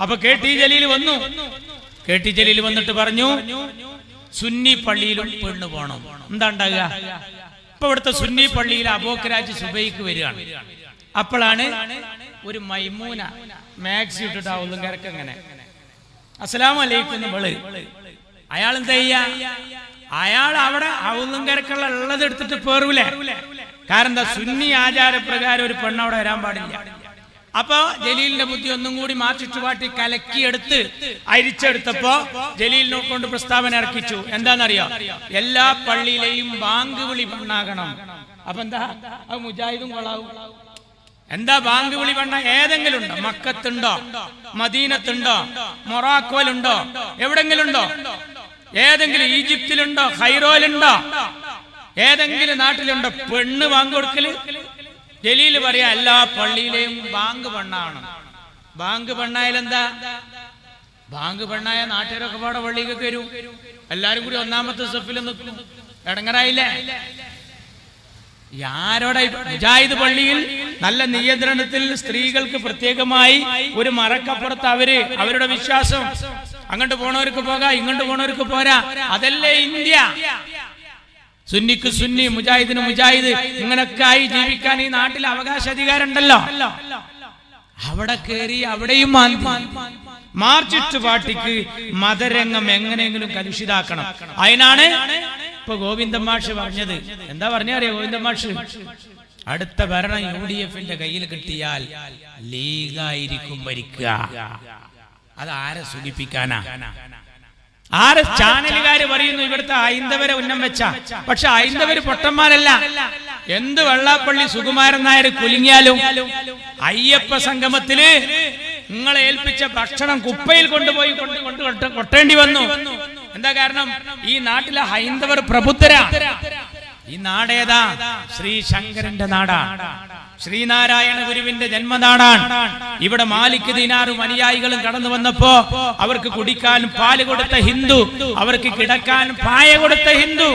അപ്പൊ കെ.ടി. ജലീൽ വന്നു. കെ.ടി. ജലീൽ വന്നിട്ട് പറഞ്ഞു, സുന്നി പള്ളിയിലും പെണ്ണ് പോണം. എന്താ ഉണ്ടാകുക? ഇപ്പൊ ഇവിടുത്തെ സുന്നി പള്ളിയിൽ അബൂബക്കർ സുബൈക്ക് വരികയാണ്. അപ്പോഴാണ് ഒരു മൈമൂന മാക്സി ഇട്ടിട്ട് ആവുന്നു കിടക്കങ്ങനെ അസ്സലാമു അലൈക്കും വിള്. അയാൾ എന്താ ചെയ്യാ? അയാൾ അവിടെ ഔന്നും കിടക്കുള്ള ഉള്ളത് എടുത്തിട്ട് പേറൂലേ? കാരണം എന്താ? സുന്നി ആചാരപ്രകാരം ഒരു പെണ്ണ് അവിടെ വരാൻ പാടില്ല. അപ്പൊ ജലീലിന്റെ ബുദ്ധി ഒന്നും കൂടി മാറ്റിച്ചുപാട്ടി കലക്കിയെടുത്ത് അരിച്ചെടുത്തപ്പോ ജലീലിനെ കൊണ്ട് പ്രസ്താവന ഇറക്കിച്ചു. എന്താണെന്നറിയോ? എല്ലാ പള്ളിയിലെയും ബാങ്ക് വിളി പെണ്ണാകണം. അപ്പൊ എന്താ? അത് മുജാഹിദും കൊള്ളാവും. എന്താ ബാങ്ക് വിളി പെണ്ണ? ഏതെങ്കിലും ഉണ്ടോ? മക്കത്തുണ്ടോ? മദീനത്തുണ്ടോ? മൊറാക്കോയിലുണ്ടോ? എവിടെങ്കിലും ഉണ്ടോ? ഏതെങ്കിലും ഈജിപ്തിലുണ്ടോ? ഖൈറോയിലുണ്ടോ? ഏതെങ്കിലും നാട്ടിലുണ്ടോ പെണ്ണ് ബാങ്ക് കൊടുക്കല്? ജലീൽ പറയാ എല്ലാ പള്ളിയിലെയും ബാങ്ക് പെണ്ണാണ്. ബാങ്ക് പെണ്ണായാലെന്താ? ബാങ്ക് പെണ്ണായ നാട്ടുകാരൊക്കെ പാടെ പള്ളിക്കൊക്കെ വരും. എല്ലാരും കൂടി ഒന്നാമത്തെ സഫിൽ നിൽക്കും. ഇടങ്ങറായില്ലേ? ആരോടെ? മുജാഹിദ് പള്ളിയിൽ നല്ല നിയന്ത്രണത്തിൽ സ്ത്രീകൾക്ക് പ്രത്യേകമായി ഒരു മറക്കപ്പുറത്ത് അവരുടെ വിശ്വാസം. അങ്ങോട്ട് പോണവർക്ക് പോകാം, ഇങ്ങോട്ട് പോണവർക്ക് പോരാ. അതല്ലേ ഇന്ത്യ. സുന്നിക്ക് സുന്നി, മുജാഹിദിന് മുജാഹിദ്, ഇങ്ങനൊക്കെ ആയി ജീവിക്കാൻ ഈ നാട്ടിൽ അവകാശാധികാരം ഉണ്ടല്ലോ. അവിടെ കയറി അവിടെയും മാർച്ചിട്ട് പാട്ടിക്ക് മതരംഗം എങ്ങനെയെങ്കിലും കലുഷിതാക്കണം. അതിനാണ് ഇപ്പൊ ഗോവിന്ദൻ മാഷ് പറഞ്ഞത്. എന്താ പറഞ്ഞറിയോ ഗോവിന്ദൻ മാഷ്? അടുത്ത ഭരണം UDF-ന്റെ കയ്യിൽ കിട്ടിയാൽ ലീഗായിരിക്കും ഭരിക്കുക. അത് ആരെ സൂചിപ്പിക്കാനാ? ആരെ? ചാനലുകാര് പറയുന്നു ഇവിടുത്തെ ഹൈന്ദവരെ ഉന്നം വെച്ച. പക്ഷെ ഹൈന്ദവര് പൊട്ടന്മാരല്ല. എന്ത് വെള്ളാപ്പള്ളി സുകുമാരൻ നായർ കുലുങ്ങിയാലും അയ്യപ്പ സംഗമത്തില് നിങ്ങളെ ഏൽപ്പിച്ച ഭക്ഷണം കുപ്പയിൽ കൊണ്ടുപോയി കൊട്ടേണ്ടി വന്നു. എന്താ കാരണം? ഈ നാട്ടിലെ ഹൈന്ദവർ പ്രബുദ്ധരാ. ഈ നാടേതാ? ശ്രീ ശങ്കരന്റെ നാടാണ്. ശ്രീനാരായണ ഗുരുവിന്റെ ജന്മനാടാണ്. ഇവിടെ മാലിക് ദീനാറും അനുയായികളും കടന്നു വന്നപ്പോ അവർക്ക് കുടിക്കാൻ പാല് കൊടുത്ത ഹിന്ദു, അവർക്ക് കിടക്കാൻ പായ കൊടുത്ത ഹിന്ദു.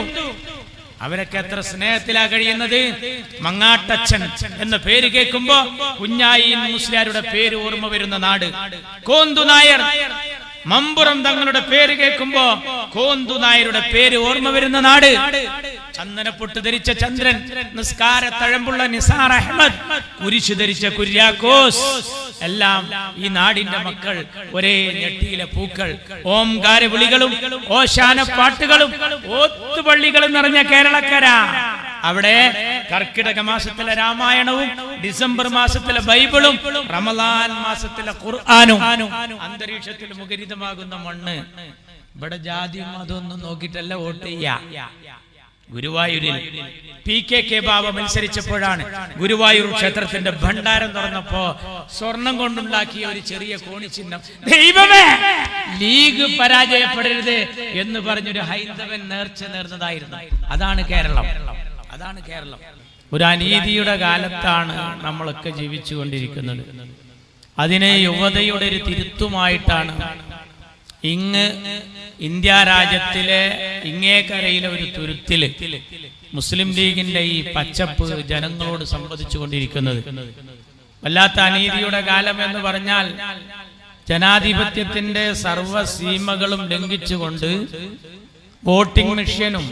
അവരൊക്കെ എത്ര സ്നേഹത്തിലാ കഴിയുന്നത്. മങ്ങാട്ടച്ചൻ എന്ന പേര് കേൾക്കുമ്പോ കുഞ്ഞായി മുസ്ലിയാരുടെ പേര് ഓർമ്മ വരുന്ന നാട്. കോന്തു നായർ, മമ്പുറം തങ്ങളുടെ പേര് കേൾക്കുമ്പോ കോന്തു നായരുടെ പേര് ഓർമ്മ വരുന്ന നാട്. ചന്ദനപ്പൊട്ട് ധരിച്ച ചന്ദ്രൻ, നിസ്കാര തഴമ്പുള്ള നിസാർ അഹമ്മദ്, കുരിശു ധരിച്ച കുര്യാക്കോസ്, എല്ലാം ഈ നാടിന്റെ മക്കൾ. ഒരേ ഞെട്ടിയിലെ പൂക്കൾ. ഓംകാര വിളികളും ഓശാന പാട്ടുകളും ഓത്തുപള്ളികളും നിറഞ്ഞ കേരളക്കര. അവിടെ കർക്കിടക മാസത്തിലെ രാമായണവും ഡിസംബർ മാസത്തിലെ ബൈബിളും റമദാൻ മാസത്തിലെ ഖുർആനും അന്തരീക്ഷത്തിൽ മുഖരിതമാകുന്ന മണ്ണ്. ഇവിടെ ജാതിയും അതൊന്നും നോക്കിയിട്ടല്ല വോട്ട് ചെയ്യാ. ഗുരുവായൂരിൽ PKK ബാബ മത്സരിച്ചപ്പോഴാണ് ഗുരുവായൂർ ക്ഷേത്രത്തിന്റെ ഭണ്ഡാരം തുറന്നപ്പോ സ്വർണം കൊണ്ടുണ്ടാക്കിയ ഒരു ചെറിയ കോണിച്ചിഹ്നം, ദൈവമേ ലീഗ് പരാജയപ്പെടരുത് എന്ന് പറഞ്ഞൊരു ഹൈന്ദവൻ നേർന്നതായിരുന്നു. അതാണ് കേരളം. അതാണ് കേരളം. ഒരു അനീതിയുടെ കാലത്താണ് നമ്മളൊക്കെ ജീവിച്ചു കൊണ്ടിരിക്കുന്നത്. അതിനെ യുവതയുടെ ഒരു തിരുത്തുമായിട്ടാണ് ഇങ്ങ് ഇന്ത്യ രാജ്യത്തിലെ ഇങ്ങേക്കരയിലെ ഒരു തുരുത്തില് മുസ്ലിം ലീഗിന്റെ ഈ പച്ചപ്പ് ജനങ്ങളോട് സംവദിച്ചു കൊണ്ടിരിക്കുന്നത്. വല്ലാത്ത അനീതിയുടെ കാലം എന്ന് പറഞ്ഞാൽ ജനാധിപത്യത്തിന്റെ സർവ്വസീമകളും ലംഘിച്ചുകൊണ്ട് വോട്ടിംഗ് മെഷീനും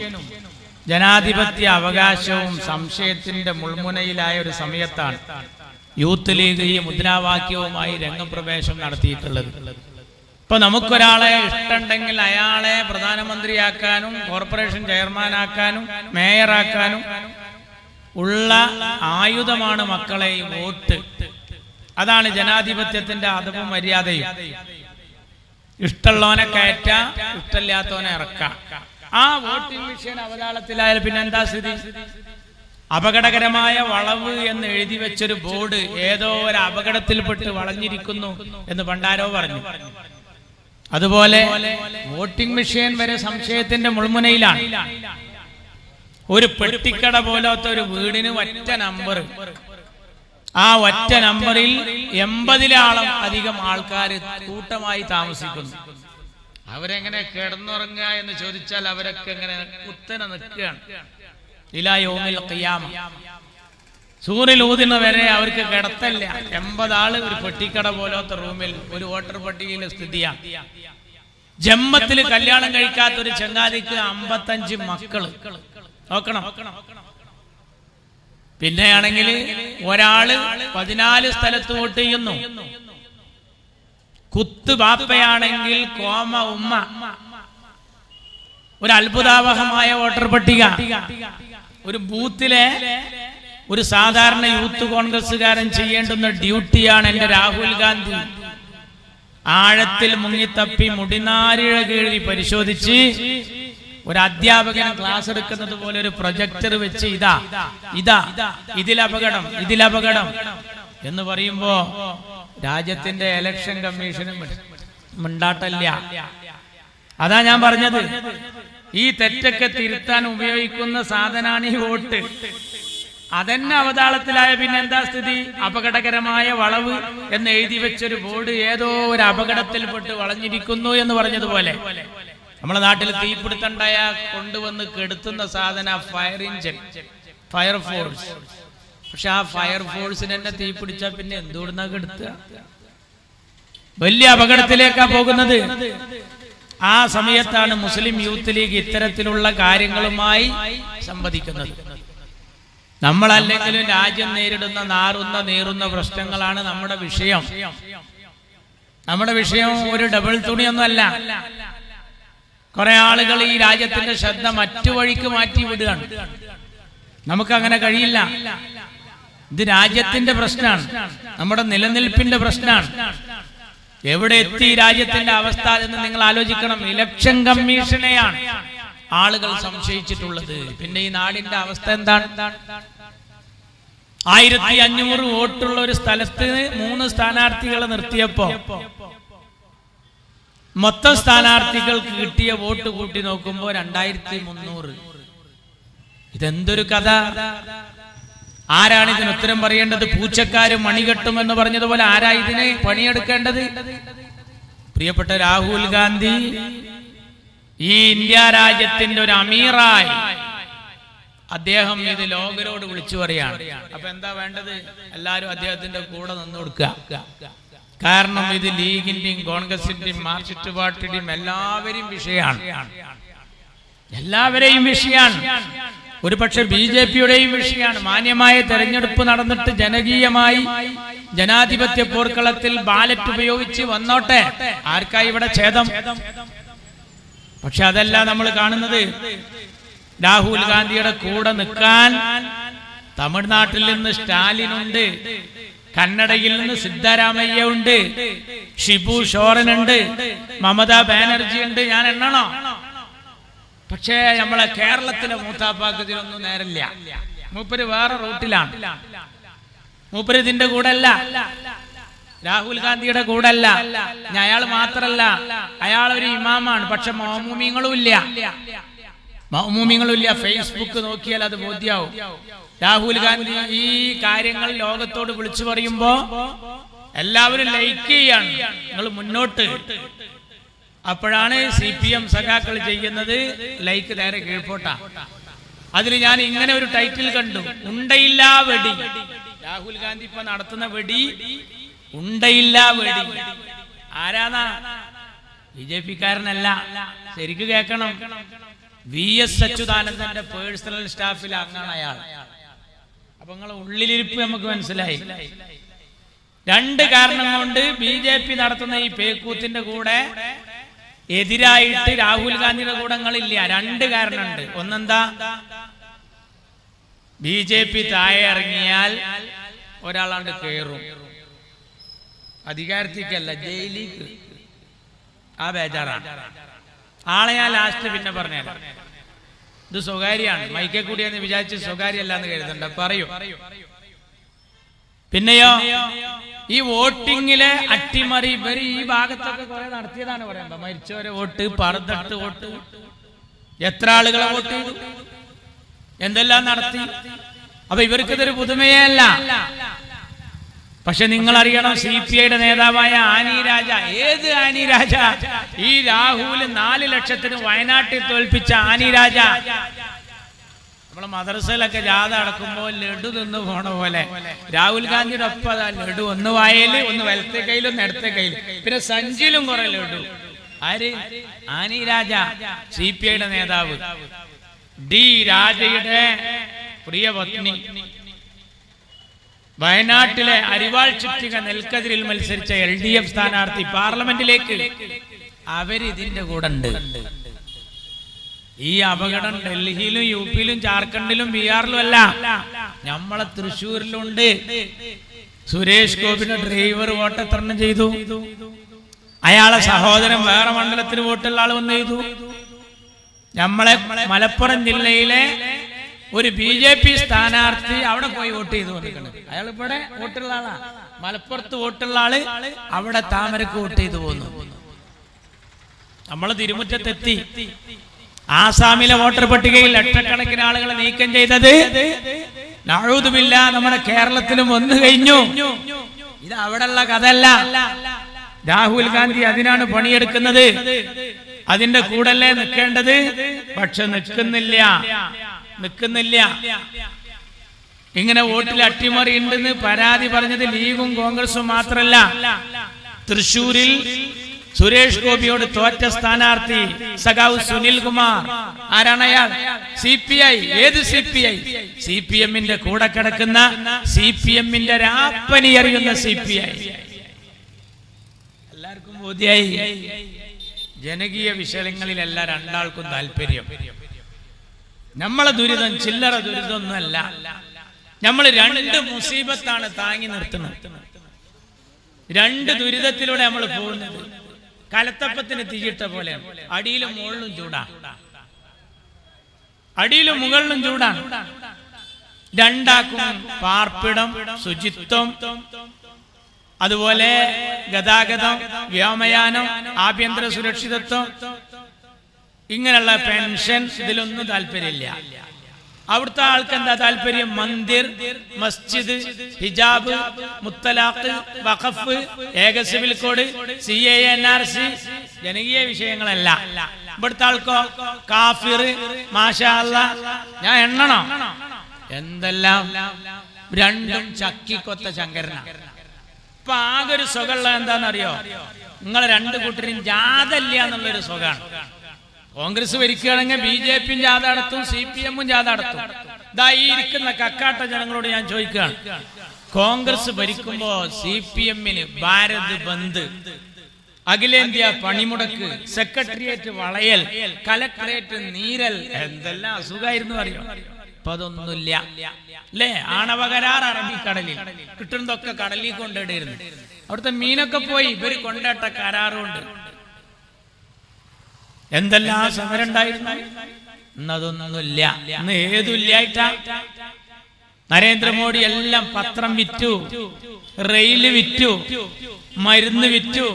ജനാധിപത്യ അവകാശവും സംശയത്തിന്റെ മുൾമുനയിലായ ഒരു സമയത്താണ് യൂത്ത് ലീഗ് ഈ മുദ്രാവാക്യവുമായി രംഗപ്രവേശം നടത്തിയിട്ടുള്ളത്. ഇപ്പൊ നമുക്കൊരാളെ ഇഷ്ടമുണ്ടെങ്കിൽ അയാളെ പ്രധാനമന്ത്രിയാക്കാനും കോർപ്പറേഷൻ ചെയർമാനാക്കാനും മേയറാക്കാനും ഉള്ള ആയുധമാണ് മക്കളെ ഈ വോട്ട്. അതാണ് ജനാധിപത്യത്തിന്റെ അതവും മര്യാദയും. ഇഷ്ടമുള്ളവനെ കയറ്റാം, ഇഷ്ടമില്ലാത്തവനെ ഇറക്കാം. ആ വോട്ടിംഗ് മെഷീൻ അവതാളത്തിലായാലും പിന്നെ എന്താ സ്ഥിതി? അപകടകരമായ വളവ് എന്ന് എഴുതി വെച്ചൊരു ബോർഡ് ഏതോ ഒരു അപകടത്തിൽപ്പെട്ട് വളഞ്ഞിരിക്കുന്നു എന്ന് പണ്ടാരോ പറഞ്ഞു. അതുപോലെ വോട്ടിംഗ് മെഷീൻ വരെ സംശയത്തിന്റെ മുൾമുനയിലാണ്. ഒരു പെട്ടിക്കട പോലത്തെ ഒരു വീടിന് ഒറ്റ നമ്പർ. ആ ഒറ്റ നമ്പറിൽ 80 അധികം ആൾക്കാർ കൂട്ടമായി താമസിക്കുന്നു. അവരെങ്ങനെ കിടന്നുറങ്ങുക എന്ന് ചോദിച്ചാൽ അവരൊക്കെ എങ്ങനെ കുത്തനെ നിൽക്കുകയാണ്. ഇലാ യൗമിൽ ഖിയാമ. സൂറിൽ ഊതുന്ന വരെ അവർക്ക് കിടത്തല്ല. 80 ആള് ഒരു പെട്ടിക്കട പോലത്തെ റൂമിൽ ഒരു വോട്ടർ പട്ടികയിലെ സ്ഥിതിയാണ്. ജമ്മത്തിൽ കല്യാണം കഴിക്കാത്ത ഒരു ചങ്ങാതിക്ക് 55 മക്കള്. നോക്കണം. പിന്നെയാണെങ്കിൽ ഒരാള് 14 സ്ഥലത്ത് വോട്ട് ചെയ്യുന്നു. കുത്ത് ബാപ്പയാണെങ്കിൽ കോമ ഉമ്മ. ഒരു അത്ഭുതാവഹമായ വോട്ടർ പട്ടിക. ഒരു ബൂത്തിലെ ഒരു സാധാരണ യൂത്ത് കോൺഗ്രസ്സുകാരൻ ചെയ്യേണ്ടുന്ന ഡ്യൂട്ടിയാണ് എന്റെ രാഹുൽ ഗാന്ധി. ആഴത്തിൽ മുങ്ങിത്തപ്പി മുടിനാരിഴ കീഴി പരിശോധിച്ച് ഒരു അധ്യാപകൻ ക്ലാസ് എടുക്കുന്നത് പോലെ ഒരു പ്രൊജക്ടർ വെച്ച് ഇതിലപകടം എന്ന് പറയുമ്പോ രാജ്യത്തിന്റെ ഇലക്ഷൻ കമ്മീഷനും മിണ്ടാട്ടല്ല. അതാ ഞാൻ പറഞ്ഞത്, ഈ തെറ്റൊക്കെ തിരുത്താൻ ഉപയോഗിക്കുന്ന സാധനാണ് ഈ വോട്ട്. അതെന്നെ അവതാളത്തിലായ പിന്നെ എന്താ സ്ഥിതി? അപകടകരമായ വളവ് എന്ന് എഴുതി വെച്ചൊരു ബോർഡ് ഏതോ ഒരു അപകടത്തിൽപ്പെട്ട് വളഞ്ഞിരിക്കുന്നു എന്ന് പറഞ്ഞതുപോലെ നമ്മുടെ നാട്ടിൽ തീപിടുത്തണ്ടായ കൊണ്ടുവന്ന് കെടുത്തുന്ന സാധന ഫയർ എഞ്ചിൻ, ഫയർഫോഴ്സ്. പക്ഷെ ആ ഫയർഫോഴ്സിന് തന്നെ തീ പിടിച്ചാൽ പിന്നെ എന്തുകൊണ്ടാ കെടുത്തുക? വലിയ അപകടത്തിലേക്കാ പോകുന്നത്. ആ സമയത്താണ് മുസ്ലിം യൂത്ത് ലീഗ് ഇത്തരത്തിലുള്ള കാര്യങ്ങളുമായി സംവദിക്കുന്നത്. നമ്മളല്ലെങ്കിലും രാജ്യം നേരിടുന്ന നീറുന്ന പ്രശ്നങ്ങളാണ് നമ്മുടെ വിഷയം. നമ്മുടെ വിഷയം ഒരു ഡബിൾ തുണിയൊന്നുമല്ല. കുറെ ആളുകൾ ഈ രാജ്യത്തിന്റെ ശ്രദ്ധ മറ്റു വഴിക്ക് മാറ്റി വിടുകയാണ്. നമുക്കങ്ങനെ കഴിയില്ല. ഇത് രാജ്യത്തിന്റെ പ്രശ്നമാണ്, നമ്മുടെ നിലനിൽപ്പിന്റെ പ്രശ്നമാണ്. എവിടെ എത്തി രാജ്യത്തിന്റെ അവസ്ഥ എന്ന് നിങ്ങൾ ആലോചിക്കണം. ഇലക്ഷൻ കമ്മീഷനെയാണ് ആളുകൾ സംശയിച്ചിട്ടുള്ളത്. പിന്നെ ഈ നാടിന്റെ അവസ്ഥ എന്താണ്? 1500 വോട്ടുള്ള ഒരു സ്ഥലത്ത് 3 സ്ഥാനാർത്ഥികളെ നിർത്തിയപ്പോ മൊത്തം സ്ഥാനാർത്ഥികൾക്ക് കിട്ടിയ വോട്ട് കൂട്ടി നോക്കുമ്പോ 2300. ഇതെന്തൊരു കഥ! ആരാണ് ഇതിന് ഉത്തരം പറയേണ്ടത്? പൂച്ചക്കാരും മണികെട്ടുമെന്ന് പറഞ്ഞതുപോലെ ആരാ ഇതിന് പണിയെടുക്കേണ്ടത്? പ്രിയപ്പെട്ട രാഹുൽ ഗാന്ധി ഈ ഇന്ത്യ രാജ്യത്തിന്റെ ഒരു അമീറായി അദ്ദേഹം ഇത് ലോകരോട് വിളിച്ചു പറയാണ്. അപ്പൊ എന്താ വേണ്ടത്? എല്ലാരും അദ്ദേഹത്തിന്റെ കൂടെ നിന്ന് കൊടുക്കുക. കാരണം ഇത് ലീഗിന്റെയും കോൺഗ്രസിന്റെയും മാർക്സിസ്റ്റ് പാർട്ടിയുടെയും എല്ലാവരെയും വിഷയമാണ്. ഒരു പക്ഷെ BJP-യുടെയും വിഷയമാണ്. മാന്യമായ തെരഞ്ഞെടുപ്പ് നടന്നിട്ട് ജനകീയമായി ജനാധിപത്യ പോർക്കളത്തിൽ ബാലറ്റ് ഉപയോഗിച്ച് വന്നോട്ടെ, ആർക്കായി ഇവിടെ ഛേദം? പക്ഷെ അതല്ല നമ്മൾ കാണുന്നത്. രാഹുൽ ഗാന്ധിയുടെ കൂടെ നിൽക്കാൻ തമിഴ്നാട്ടിൽ നിന്ന് സ്റ്റാലിനുണ്ട്, കന്നഡയിൽ നിന്ന് സിദ്ധരാമയ്യ ഉണ്ട്, ഷിബു സോറനുണ്ട്, മമതാ ബാനർജി ഉണ്ട്. ഞാൻ എണ്ണണോ? പക്ഷേ നമ്മളെ കേരളത്തിലെ മൂത്താപ്പാക്ക് ഇതിലൊന്നും നേരില്ല. മൂപ്പര് വേറെ റൂട്ടിലാണ്. മൂപ്പര് ഇതിന്റെ കൂടെ അല്ല, രാഹുൽ ഗാന്ധിയുടെ കൂടെ അല്ല. അയാൾ മാത്രല്ല, അയാൾ ഒരു ഇമാമാണ്. പക്ഷെ മൗമൂമിങ്ങളും ഇല്ല. ഫേസ്ബുക്ക് നോക്കിയാൽ അത് ബോധ്യാവും. രാഹുൽ ഗാന്ധി ഈ കാര്യങ്ങൾ ലോകത്തോട് വിളിച്ചു പറയുമ്പോ എല്ലാവരും ലൈക്ക് ചെയ്യാണ്, നിങ്ങൾ മുന്നോട്ട്. അപ്പോഴാണ് CPM സഖാക്കൾ ചെയ്യുന്നത് ലൈക്ക് നേരെ കീഴ്പോട്ടാ. അതിൽ ഞാൻ ഇങ്ങനെ ഒരു ടൈറ്റിൽ കണ്ടു, ഉണ്ടയില്ല വെടി. രാഹുൽ ഗാന്ധി ഇപ്പൊ നടത്തുന്ന വെടി ഉണ്ടയില്ല വെടി. ആരാന്നാ? BJP-കാരനല്ല. ശരിക്ക് കേൾക്കണം. VS അച്യുതാനന്ദന്റെ പേഴ്സണൽ സ്റ്റാഫിൽ അംഗമാണ് അയാൾ. അപ്പൊ നിങ്ങളെ ഉള്ളിലിരിപ്പ് നമുക്ക് മനസ്സിലായി. 2 കാരണം കൊണ്ട് BJP നടത്തുന്ന ഈ പേക്കൂത്തിന്റെ കൂടെ എതിരായിട്ട് രാഹുൽ ഗാന്ധിയുടെ കൂടങ്ങളില്ല. 2 കാരണമുണ്ട്. ഒന്നെന്താ? BJP താഴെ ഇറങ്ങിയാൽ ഒരാളാണ്ട് കയറും. അധികാരത്തിക്കല്ല, ജയിലിക്ക്. ആ ബേജാറാണ്. ആളെ ഞാൻ ലാസ്റ്റ് പിന്നെ പറഞ്ഞുതരാം. ഇത് സ്വകാര്യാണ്, മൈക്കെ കൂടിയെന്ന് വിചാരിച്ച് സ്വകാര്യല്ല എന്ന് കരുതണ്ട, പറയൂ. പിന്നെയോ ഈ വോട്ടിങ്ങിലെ അട്ടിമറി ഇവര് ഈ ഭാഗത്തൊക്കെ കുറെ നടത്തിയതാണ് പറയുമ്പോ. മരിച്ചവരെ വോട്ട്, പറന്നിട്ട് വോട്ട്, എത്ര ആളുകളെ വോട്ട് ചെയ്തു, എന്തെല്ലാം നടത്തി. അപ്പൊ ഇവർക്കിതൊരു പുതുമയേ അല്ല. പക്ഷെ നിങ്ങൾ അറിയണം, CPI-യുടെ നേതാവായ ആനി രാജ. ഏത് ആനി രാജ? ഈ രാഹുൽ 4 ലക്ഷത്തിന് വയനാട്ടിൽ തോൽപ്പിച്ച ആനി രാജ. നമ്മളെ മദ്രസയിലൊക്കെ ജാഥ നടക്കുമ്പോൾ ലഡു തിന്നു പോണ പോലെ രാഹുൽ ഗാന്ധിയുടെ ഒപ്പം അതാ ലഡു, ഒന്ന് വായയില്, ഒന്ന് വലത്തെ കയ്യിലും ഒന്ന് ഇടത്തെ കയ്യിൽ, പിന്നെ സഞ്ചിയിലും കുറെ ലഡു. ആര്? ആനി രാജ, CPI നേതാവ്. ഡി രാജയുടെ പ്രിയ പത്നി, വയനാട്ടിലെ അരിവാൾ ചുറ്റിക നെൽക്കതിരിൽ മത്സരിച്ച LDF സ്ഥാനാർത്ഥി പാർലമെന്റിലേക്ക് അവരിതിന്റെ കൂടെ ഉണ്ട്. ഈ അപകടം ഡൽഹിയിലും UPയിലും ജാർഖണ്ഡിലും ബീഹാറിലും അല്ല, നമ്മളെ തൃശ്ശൂരിലുണ്ട്. സുരേഷ് ഗോപിയുടെ ഡ്രൈവർ വോട്ടെത്രണ്ണം ചെയ്തു, അയാളെ സഹോദരൻ വേറെ മണ്ഡലത്തിന് വോട്ടുള്ള ആൾ വന്ന് ചെയ്തു. നമ്മളെ മലപ്പുറം ജില്ലയിലെ ഒരു BJP സ്ഥാനാർത്ഥി അവിടെ പോയി വോട്ട് ചെയ്തു കൊടുക്കണം. അയാൾ ഇവിടെ വോട്ടുള്ള ആളാ, മലപ്പുറത്ത് വോട്ടുള്ള ആള് അവിടെ താമരക്ക് വോട്ട് ചെയ്തു പോന്നു. നമ്മള് തിരുമുറ്റത്തെത്തി. ആസാമിലെ വോട്ടർ പട്ടികയിൽ ലക്ഷക്കണക്കിന് ആളുകളെ നീക്കം ചെയ്തത് നഅൂദുബില്ല നമ്മുടെ കേരളത്തിലും വന്നു കഴിഞ്ഞു. ഇത് അവിടെയുള്ള കഥയല്ല. രാഹുൽ ഗാന്ധി അതിനാണ് പണിയെടുക്കുന്നത്, അതിന്റെ കൂടല്ലേ നിൽക്കേണ്ടത്. പക്ഷെ നിൽക്കുന്നില്ല. ഇങ്ങനെ വോട്ടിൽ അട്ടിമറി ഉണ്ടെന്ന് പരാതി പറഞ്ഞത് ലീഗും കോൺഗ്രസും മാത്രമല്ല. തൃശ്ശൂരിൽ സുരേഷ് ഗോപിയോട് തോറ്റ സ്ഥാനാർത്ഥി സഖാവ് സുനിൽ കുമാർ, ആരാണ് അയാൾ? CPI. ഏത് CPI? CPM-ന്റെ കൂടെ കിടക്കുന്ന, CPM-ന്റെ രാപ്പനി അറിയുന്ന CPI. എല്ലാവർക്കും ബോധ്യായി. ജനകീയ വിഷയങ്ങളിലല്ല രണ്ടാൾക്കും താല്പര്യം. നമ്മളെ ദുരിതം ചില്ലറ ദുരിതമൊന്നുമല്ല. നമ്മൾ രണ്ട് മുസീബത്താണ് താങ്ങി നിർത്തുന്നത്. രണ്ട് ദുരിതത്തിലൂടെ നമ്മൾ പോകുന്നത്. കലത്തപ്പത്തിന് തീയിട്ട പോലെ അടിയിലും മുകളിലും ചൂടാ, അടിയിലും മുകളിലും ചൂടാണ്. രണ്ടാക്കും പാർപ്പിടം, ശുചിത്വം, അതുപോലെ ഗതാഗതം, വ്യോമയാനം, ആഭ്യന്തര സുരക്ഷിതത്വം, ഇങ്ങനെയുള്ള പെൻഷൻ, ഇതിലൊന്നും താല്പര്യമില്ല. അവിടുത്തെ ആൾക്ക് എന്താ താല്പര്യം? മന്ദിർ, മസ്ജിദ്, ഹിജാബ്, മുത്തലാഖ്, വഖഫ്, ഏക സിവിൽ കോഡ്, CAA, NRC, ജനകീയ വിഷയങ്ങളല്ല. ഇവിടുത്തെ ആൾക്കോ കാഫിർ, മാഷാ അല്ലാഹ്, ഞാൻ എണ്ണണം എന്തെല്ലാം. രണ്ടും ചക്കിക്കൊത്ത ശങ്കരനാ. ഇപ്പൊ ആകെ ഒരു സുഖമുള്ള എന്താണെന്നറിയോ? നിങ്ങൾ രണ്ടു കൂട്ടരും ജാഥല്ല എന്നുള്ളൊരു സുഖമാണ്. കോൺഗ്രസ് ഭരിക്കുകയാണെങ്കിൽ BJP-യും ജാഥ നടത്തും, CPM-ഉം ജാഥ നടത്തും. ഇതാ ഈ ഇരിക്കുന്ന കക്കാട്ട ജനങ്ങളോട് ഞാൻ ചോദിക്കുകയാണ്, കോൺഗ്രസ് ഭരിക്കുമ്പോ CPM-ന് ഭാരത് ബന്ദ്, അഖിലേന്ത്യാ പണിമുടക്ക്, സെക്രട്ടേറിയറ്റ് വളയൽ, കലക്ടറേറ്റ് നീരൽ, എന്തെല്ലാം അസുഖമായിരുന്നു അറിയോ? ഇപ്പൊ അതൊന്നുമില്ല അല്ലേ? ആണവ കരാർ അറബിക്കടലിൽ, കിട്ടുന്നതൊക്കെ കടലിൽ കൊണ്ടിടുന്നു. അവിടുത്തെ മീനൊക്കെ പോയി ഇവര് കൊണ്ടേട്ട കരാറുണ്ട്. എന്തെല്ലാം സമരം ഉണ്ടായിരുന്നു. ഇന്നതൊന്നുമില്ല. ഇന്ന് ഏതുമില്ലായിട്ടാ? നരേന്ദ്രമോദി എല്ലാം പത്രം വിറ്റു, റെയില് വിറ്റു, മരുന്ന് വിറ്റു.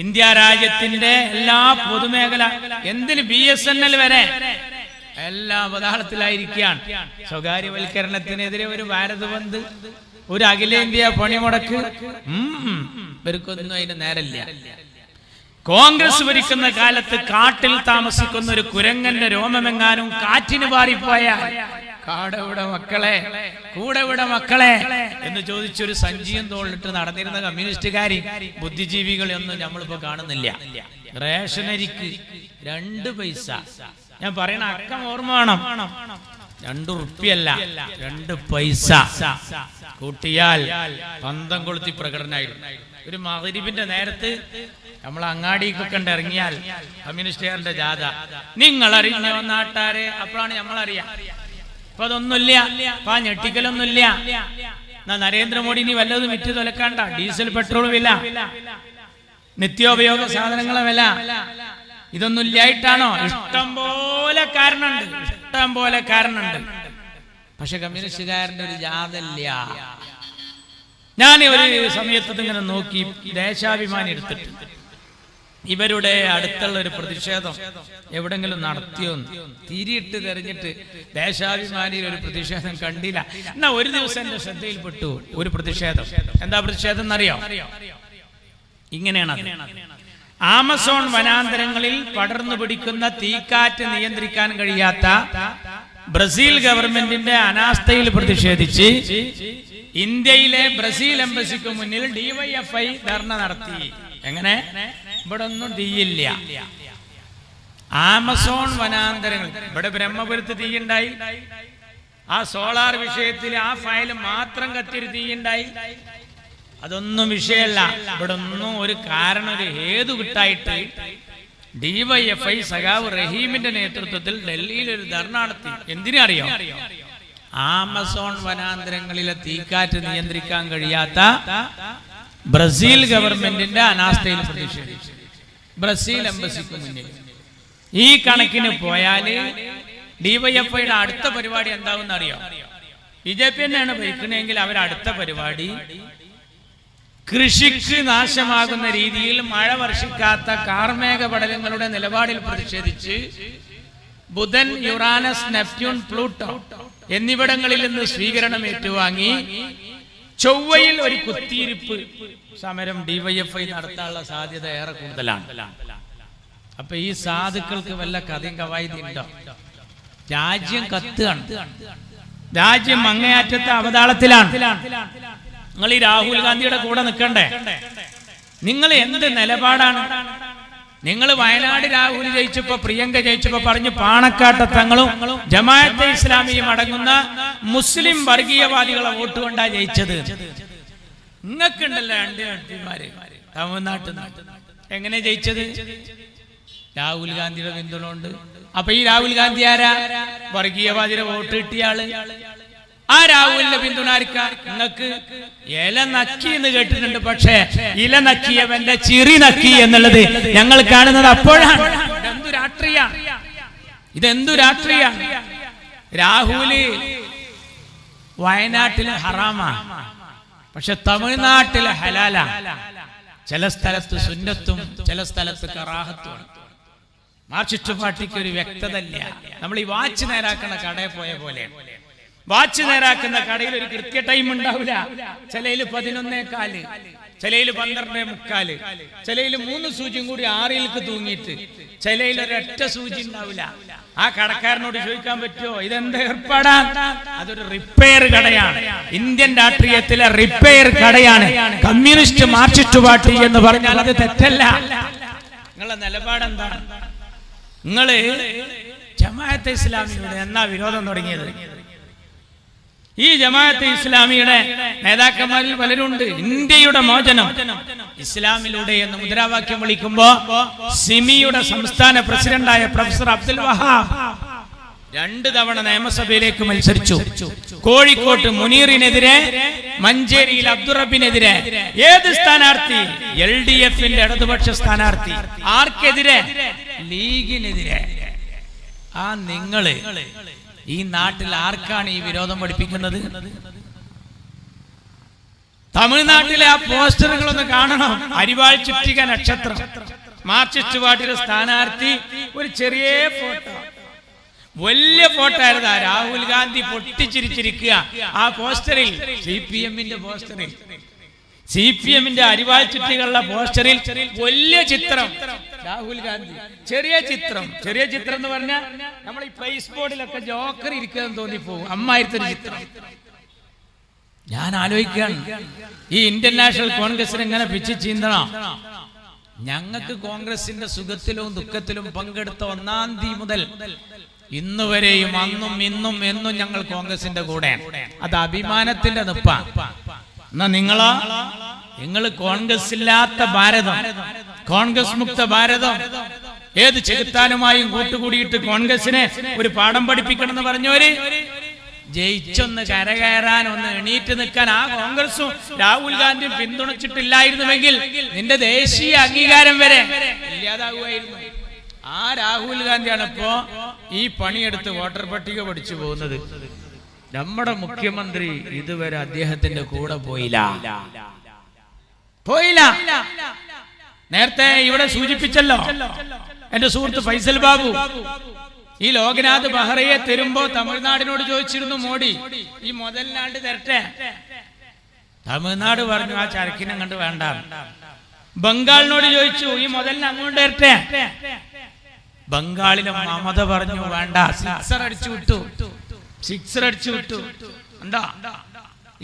ഇന്ത്യ രാജ്യത്തിന്റെ എല്ലാ പൊതുമേഖല, എന്തിന് BSNL വരെ എല്ലാം അവതാളത്തിലായിരിക്കുകയാണ്. സ്വകാര്യവൽക്കരണത്തിനെതിരെ ഒരു ഭാരത് ബന്ദ്, ഒരു അഖിലേന്ത്യാ പണിമുടക്ക്, ഇവർക്കൊന്നും അതിന് നേരമില്ല. കോൺഗ്രസ് ഭരിക്കുന്ന കാലത്ത് കാട്ടിൽ താമസിക്കുന്ന ഒരു കുരങ്ങന്റെ രോമമെങ്ങാനും കാറ്റിന് പാറിപ്പോയാൽ കാടെവിടെ മക്കളെ, കൂടെവിടെ മക്കളെ എന്ന് ചോദിച്ചൊരു സഞ്ചിയും തോളിട്ട് നടന്നിരുന്ന കമ്മ്യൂണിസ്റ്റുകാരി ബുദ്ധിജീവികളെയൊന്നും നമ്മളിപ്പോ കാണുന്നില്ല. റേഷനരിക്ക് 2 പൈസ, ഞാൻ പറയണ അക്കം ഓർമ്മ വേണം, 2 റുപ്യല്ല 2 പൈസ കൂട്ടിയാൽ പന്തം കൊളുത്തി പ്രകടനമായിരുന്നു. ഒരു മഗ്‌രിബിന്റെ നേരത്ത് നമ്മൾ അങ്ങാടിക്കൊക്കെ ഇറങ്ങിയാൽ കമ്മ്യൂണിസ്റ്റുകാരന്റെ ജാഥ, നിങ്ങൾ അറിഞ്ഞോ നാട്ടാരെ, അപ്പോഴാണ് നമ്മളറിയാം. അപ്പൊ അതൊന്നുമില്ല, അപ്പൊ ഞെട്ടിക്കലൊന്നുമില്ല. എന്നാ നരേന്ദ്രമോദി ഇനി വല്ലതും വിറ്റ് തുലക്കാണ്ട. ഡീസൽ പെട്രോൾ വില, നിത്യോപയോഗ സാധനങ്ങളെ വില, ഇതൊന്നും ഇല്ലായിട്ടാണോ? ഇഷ്ടം പോലെ കാരണമുണ്ട്. പക്ഷെ കമ്മ്യൂണിസ്റ്റുകാരന്റെ ഒരു ജാഥ ഇല്ല. ഞാൻ ഒരു സമയത്ത് ഇങ്ങനെ നോക്കി, ദേശാഭിമാനി എടുത്തിട്ട് ഇവരുടെ അടുത്തുള്ള ഒരു പ്രതിഷേധം എവിടെങ്കിലും നടത്തിയോന്ന് തിരിയിട്ട് തെരഞ്ഞിട്ട് ദേശാഭിമാനിയിൽ ഒരു പ്രതിഷേധം കണ്ടില്ല. എന്നാ ഒരു ദിവസം എന്റെ ശ്രദ്ധയിൽപ്പെട്ടു ഒരു പ്രതിഷേധം. എന്താ പ്രതിഷേധം എന്നറിയോ? ഇങ്ങനെയാണ്: ആമസോൺ വനാന്തരങ്ങളിൽ പടർന്നു പിടിക്കുന്ന തീക്കാറ്റ് നിയന്ത്രിക്കാൻ കഴിയാത്ത ബ്രസീൽ ഗവൺമെന്റിന്റെ അനാസ്ഥയിൽ പ്രതിഷേധിച്ച് ഇന്ത്യയിലെ ബ്രസീൽ എംബസിക്ക് മുന്നിൽ ഡിവൈഎഫ്ഐ ധർണ നടത്തി. എങ്ങനെ? ഇവിടെ ഒന്നും തീയില്ല. ആമസോൺ വനാന്തരങ്ങൾ, ഇവിടെ ബ്രഹ്മപുരത്ത് തീയുണ്ടായി, ആ സോളാർ വിഷയത്തിൽ ആ ഫയൽ മാത്രം കത്തിയൊരു തീയുണ്ടായി. അതൊന്നും വിഷയമല്ല. ഇവിടെ ഒന്നും ഒരു കാരണം, ഒരു ഹേതു കിട്ടായിട്ട് ഡിവൈഎഫ്ഐ സഖാവ് റഹീമിന്റെ നേതൃത്വത്തിൽ ഡൽഹിയിൽ ഒരു ധർണ നടത്തി. എന്തിനറിയോ? ആമസോൺ വനാന്തരങ്ങളിലെ തീക്കാറ്റ് നിയന്ത്രിക്കാൻ കഴിയാത്ത ബ്രസീൽ ഗവൺമെന്റിന്റെ അനാസ്ഥയിൽ പ്രതിഷേധിച്ചു ബ്രസീൽ എംബസിക്ക് മുന്നിൽ. ഈ കണക്കിന് പോയാല് ഡിവൈഎഫ്ഐയുടെ അടുത്ത പരിപാടി എന്താവും അറിയോ? ബിജെപി തന്നെയാണ് ഭരിക്കണമെങ്കിൽ അവരടുത്ത പരിപാടി കൃഷിക്ക് നാശമാകുന്ന രീതിയിൽ മഴ വർഷിക്കാത്ത കാർമേഘ പടലങ്ങളുടെ നിലപാടിൽ പ്രതിഷേധിച്ച് ബുധൻ, യുറാനസ്, നെപ്റ്റ്യൂൺ, പ്ലൂട്ടോ എന്നിവിടങ്ങളിൽ നിന്ന് സ്വീകരണം ഏറ്റുവാങ്ങി ചൊവ്വയിൽ ഒരു കുത്തിയിരിപ്പ് സമരം ഡിവൈഎഫ്ഐ നടത്താനുള്ള സാധ്യത ഏറെ കൂടുതലാണ്. അപ്പൊ ഈ സാധുക്കൾക്ക് വല്ല കഥയും കവായതി ഉണ്ടോ? രാജ്യം കത്തുകയാണ്, രാജ്യം അങ്ങേയറ്റത്തെ അവതാളത്തിലാണ്. നിങ്ങൾ ഈ രാഹുൽ ഗാന്ധിയുടെ കൂടെ നിൽക്കണ്ടേ? നിങ്ങൾ എന്ത് നിലപാടാണ്? നിങ്ങൾ വയനാട് രാഹുൽ ജയിച്ചപ്പോ, പ്രിയങ്ക ജയിച്ചപ്പോ പറഞ്ഞു പാണക്കാട്ടെ തങ്ങളും ജമാഅത്തെ ഇസ്ലാമിയും അടങ്ങുന്ന മുസ്ലിം വർഗീയവാദികളെ വോട്ട് കൊണ്ടാ ജയിച്ചത്. നിങ്ങൾക്കുണ്ടല്ലോ രണ്ട് എംപിമാര് തമിഴ്നാട്ടിൽ നിന്ന്. എങ്ങനെ ജയിച്ചത്? രാഹുൽ ഗാന്ധിയുടെ പിന്തുണ ഉണ്ട്. അപ്പൊ ഈ രാഹുൽ ഗാന്ധി ആരാ? വർഗീയവാദിയുടെ വോട്ട് കിട്ടിയാള്. ആ രാഹുലിന്റെ പിന്തുണ നിങ്ങൾക്ക് ഇല നക്കി എന്ന് കേട്ടിട്ടുണ്ട്. പക്ഷേ ഇല നക്കിയവന്റെ ചിറി നക്കി എന്നുള്ളത് ഞങ്ങൾ കാണുന്നത് അപ്പോഴാണ്. ഇതെന്തു രാഷ്ട്രീയ, ഇതെന്തു രാഷ്ട്രീയ? രാഹുല് വയനാട്ടില് ഹറാമാ, പക്ഷെ തമിഴ്നാട്ടില് ഹലാലാ. ചില സ്ഥലത്ത് സുന്നത്തും ചില സ്ഥലത്ത് കറാഹത്തും. മാർക്സിസ്റ്റ് പാർട്ടിക്ക് ഒരു വ്യക്തത ഇല്ല. നമ്മൾ ഈ വാച്ച് നേരാക്കുന്ന കടയിൽ പോയ പോലെ, വാച്ച് നേരാക്കുന്ന കടയിൽ ഒരു കൃത്യ ടൈം ഉണ്ടാവില്ല. ചിലയില് 11:15, ചിലയില് 12:45, ചിലയില് 3 സൂചിയും കൂടി 6 തൂങ്ങിയിട്ട്, ചിലയിൽ ഒരൊറ്റ സൂചി ഉണ്ടാവില്ല. ആ കടക്കാരനോട് ചോദിക്കാൻ പറ്റുമോ ഇതെന്ത് ഏർപ്പാടാ? അതൊരു റിപ്പയർ കടയാണ്. ഇന്ത്യൻ രാഷ്ട്രീയത്തിലെ റിപ്പയർ കടയാണ് കമ്മ്യൂണിസ്റ്റ് മാർക്സിസ്റ്റ് പാർട്ടി എന്ന് പറഞ്ഞാൽ അത് തെറ്റല്ല. നിങ്ങളുടെ നിലപാടെന്താണ്? നിങ്ങള് ജമാഅത്തെ ഇസ്ലാമിയുടെ എന്നാ വിരോധം തുടങ്ങിയത്? ഈ ജമാഅത്തെ ഇസ്ലാമിയുടെ നേതാക്കന്മാരിൽ പലരുണ്ട് ഇന്ത്യയുടെ മോചനം ഇസ്ലാമിലൂടെ എന്ന് മുദ്രാവാക്യം വിളിക്കുമ്പോ സിമിയുടെ സംസ്ഥാന പ്രസിഡന്റായ പ്രൊഫസർ അബ്ദുൽ വഹാബ് 2 തവണ നിയമസഭയിലേക്ക് മത്സരിച്ചു. കോഴിക്കോട്ട് മുനീറിനെതിരെ, മഞ്ചേരിയിൽ അബ്ദുറബിനെതിരെ. ഏത് സ്ഥാനാർത്ഥി? LDFന്റെ ഇടതുപക്ഷ സ്ഥാനാർത്ഥി. ആർക്കെതിരെ? ലീഗിനെതിരെ. ആ നിങ്ങള് ഈ നാട്ടിൽ ആർക്കാണ് ഈ വിരോധം പഠിപ്പിക്കുന്നത്? തമിഴ്നാട്ടിലെ ആ പോസ്റ്ററുകളൊന്ന് കാണണം. അരിവാൾ ചുറ്റിക നക്ഷത്രം, മാർക്സിസ്റ്റ് പാർട്ടിയുടെ സ്ഥാനാർത്ഥി, ഒരു ചെറിയ ഫോട്ടോ, വലിയ ഫോട്ടോ ആയിരുന്നു. രാഹുൽ ഗാന്ധി പൊട്ടിച്ചിരിച്ചിരിക്കുക ആ പോസ്റ്ററിൽ. CPMന്റെ പോസ്റ്ററിൽ, CPMന്റെ അരിവാൾ ചുറ്റികളുടെ പോസ്റ്ററിൽ വലിയ ചിത്രം രാഹുൽ ഗാന്ധി, ചെറിയ ചിത്രം. ചെറിയ ചിത്രം എന്ന് പറഞ്ഞാൽ നമ്മൾ ഈ പ്രൈസ് ബോർഡിലൊക്കെ ജോക്കർ ഇരിക്കുകയെന്ന് തോന്നിപ്പോകും. അമ്മായിരത്തൊരു ചിത്രം. ഞാൻ ആലോചിക്കുകയാണ്, ഈ ഇന്ത്യൻ നാഷണൽ കോൺഗ്രസിന് എങ്ങനെ പിച്ച് ചീന്തണം? ഞങ്ങൾക്ക് കോൺഗ്രസിന്റെ സുഖത്തിലും ദുഃഖത്തിലും പങ്കെടുത്ത 1-ാം തീയതി മുതൽ ഇന്ന് വരെയും അന്നും ഇന്നും എന്നും ഞങ്ങൾ കോൺഗ്രസിന്റെ കൂടെ. അത് അഭിമാനത്തിന്റെ നിപ്പാ. എന്നാ നിങ്ങൾ കോൺഗ്രസ് ഇല്ലാത്ത ഭാരതം, കോൺഗ്രസ് മുക്ത ഭാരതം, ഏത് ചെകുത്താനുമായും കൂട്ടുകൂടിയിട്ട് കോൺഗ്രസിനെ ഒരു പാഠം പഠിപ്പിക്കണം എന്ന് പറഞ്ഞവര് ജയിച്ചൊന്ന് കരകയറാൻ, ഒന്ന് എണീറ്റ് നിൽക്കാൻ ആ കോൺഗ്രസും രാഹുൽ ഗാന്ധിയും പിന്തുണച്ചിട്ടില്ലായിരുന്നുവെങ്കിൽ നിന്റെ ദേശീയ അംഗീകാരം വരെ ഇല്ലാതാകുമായിരുന്നു. ആ രാഹുൽ ഗാന്ധിയാണ് ഇപ്പോ ഈ പണിയെടുത്ത് വോട്ടർ പട്ടിക പഠിച്ചു പോകുന്നത്. നമ്മുടെ മുഖ്യമന്ത്രി ഇതുവരെ അദ്ദേഹത്തിന്റെ കൂടെ പോയില്ല. നേരത്തെ ഇവിടെ സൂചിപ്പിച്ചല്ലോ എന്റെ സുഹൃത്ത് ഫൈസൽ ബാബു. ഈ ലോകനാഥ് ബെഹ്റയെ തരുമ്പോ തമിഴ്നാടിനോട് ചോദിച്ചിരുന്നു മോഡി ഈ മുതലിനാണ്ട് തരട്ടെ. തമിഴ്നാട് പറഞ്ഞു ആ ചരക്കിനെ കണ്ട് വേണ്ട. ബംഗാളിനോട് ചോദിച്ചു ഈ മുതലിന് അങ്ങോട്ട് തരട്ടെ. ബംഗാളിലെ മമത പറഞ്ഞു വേണ്ട, സിക്സർ അടിച്ചു വിട്ടു. സിക്സർ അടിച്ചു വിട്ടു. എന്താ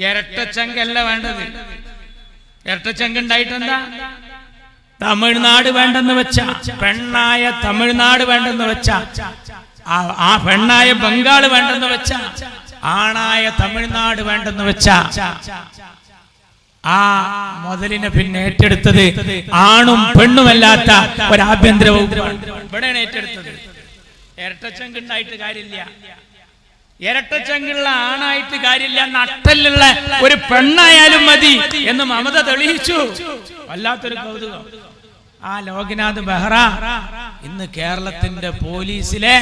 ഇരട്ടച്ചങ്കല്ല വേണ്ടത്. ഇരട്ടച്ചങ്ക് ഉണ്ടായിട്ടെന്താ? തമിഴ്നാട് വേണ്ടെന്ന് വെച്ച, പെണ്ണായ തമിഴ്നാട് വേണ്ടെന്ന് വെച്ച, ആ പെണ്ണായ ബംഗാൾ വേണ്ടെന്ന് വെച്ച, ആണായ തമിഴ്നാട് വേണ്ടെന്ന് വെച്ച ആ മുതലിനെ പിന്നെ ഏറ്റെടുത്തത് ആണും പെണ്ണുമല്ലാത്ത ഒരു ആഭ്യന്തര വകുപ്പാണ് ഇവിടെയാണ് ഏറ്റെടുത്തത്. ഇരട്ടച്ചങ്ക് ഉണ്ടായിട്ട് കാര്യമില്ല, ഇരട്ടച്ചങ്കുള്ള ആണായിട്ട് കാര്യമില്ല, നട്ടലുള്ള ഒരു പെണ്ണായാലും മതി എന്ന് മമത തെളിയിച്ചു. വല്ലാത്തൊരു കൗതുകം. ആ ലോക്നാഥ് ബെഹ്റ ഇന്ന് കേരളത്തിന്റെ പോലീസിലെ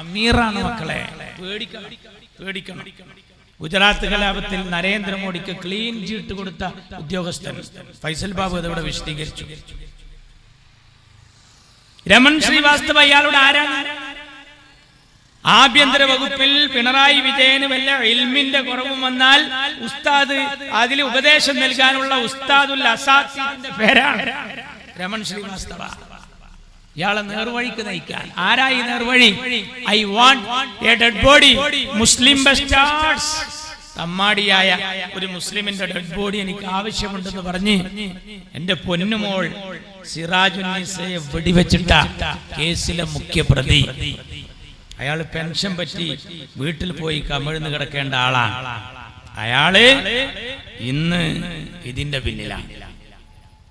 അമീറാണ് മക്കളെ. പേടിക്കണം, പേടിക്കണം. ഗുജറാത്ത് കലാപത്തിൽ നരേന്ദ്രമോദിക്ക് ക്ലീൻ ചീട്ട് കൊടുത്ത ഉദ്യോഗസ്ഥൻ ഫൈസൽ ബാബു അതവിടെ വിശദീകരിച്ചു. രമൺ ശ്രീവാസ്തവ ഇയാളുടെ ആരാണ്? ആഭ്യന്തര വകുപ്പിൽ പിണറായി വിജയന് വല്ല ഇൽമിന്റെ കുറവും വന്നാൽ ഉസ്താദ് അതിൽ ഉപദേശം നൽകാനുള്ള ഉസ്താദുൽ അസാത്തിന്റെ പേരാണ് രമൺ ശ്രീവാസ്തവ. ഇയാളെ നേർവഴിക്ക് നയിക്കാൻ. ആരായി നേർവഴി? I want a dead body, Muslim bastards. തമ്മാടിയായ ഒരു മുസ്ലിമിന്റെ ഡെഡ് ബോഡി എനിക്ക് ആവശ്യമുണ്ടെന്ന് പറഞ്ഞ് എന്റെ പൊന്നുമോൾ സിറാജുന്നീസയെ വെടിവെച്ചിട്ട കേസിലെ മുഖ്യ പ്രതി. അയാൾ പെൻഷൻ പറ്റി വീട്ടിൽ പോയി കമിഴ്ന്ന് കിടക്കേണ്ട ആളാണ്. അയാള് ഇന്ന് ഇതിന്റെ പിന്നിലാണ്.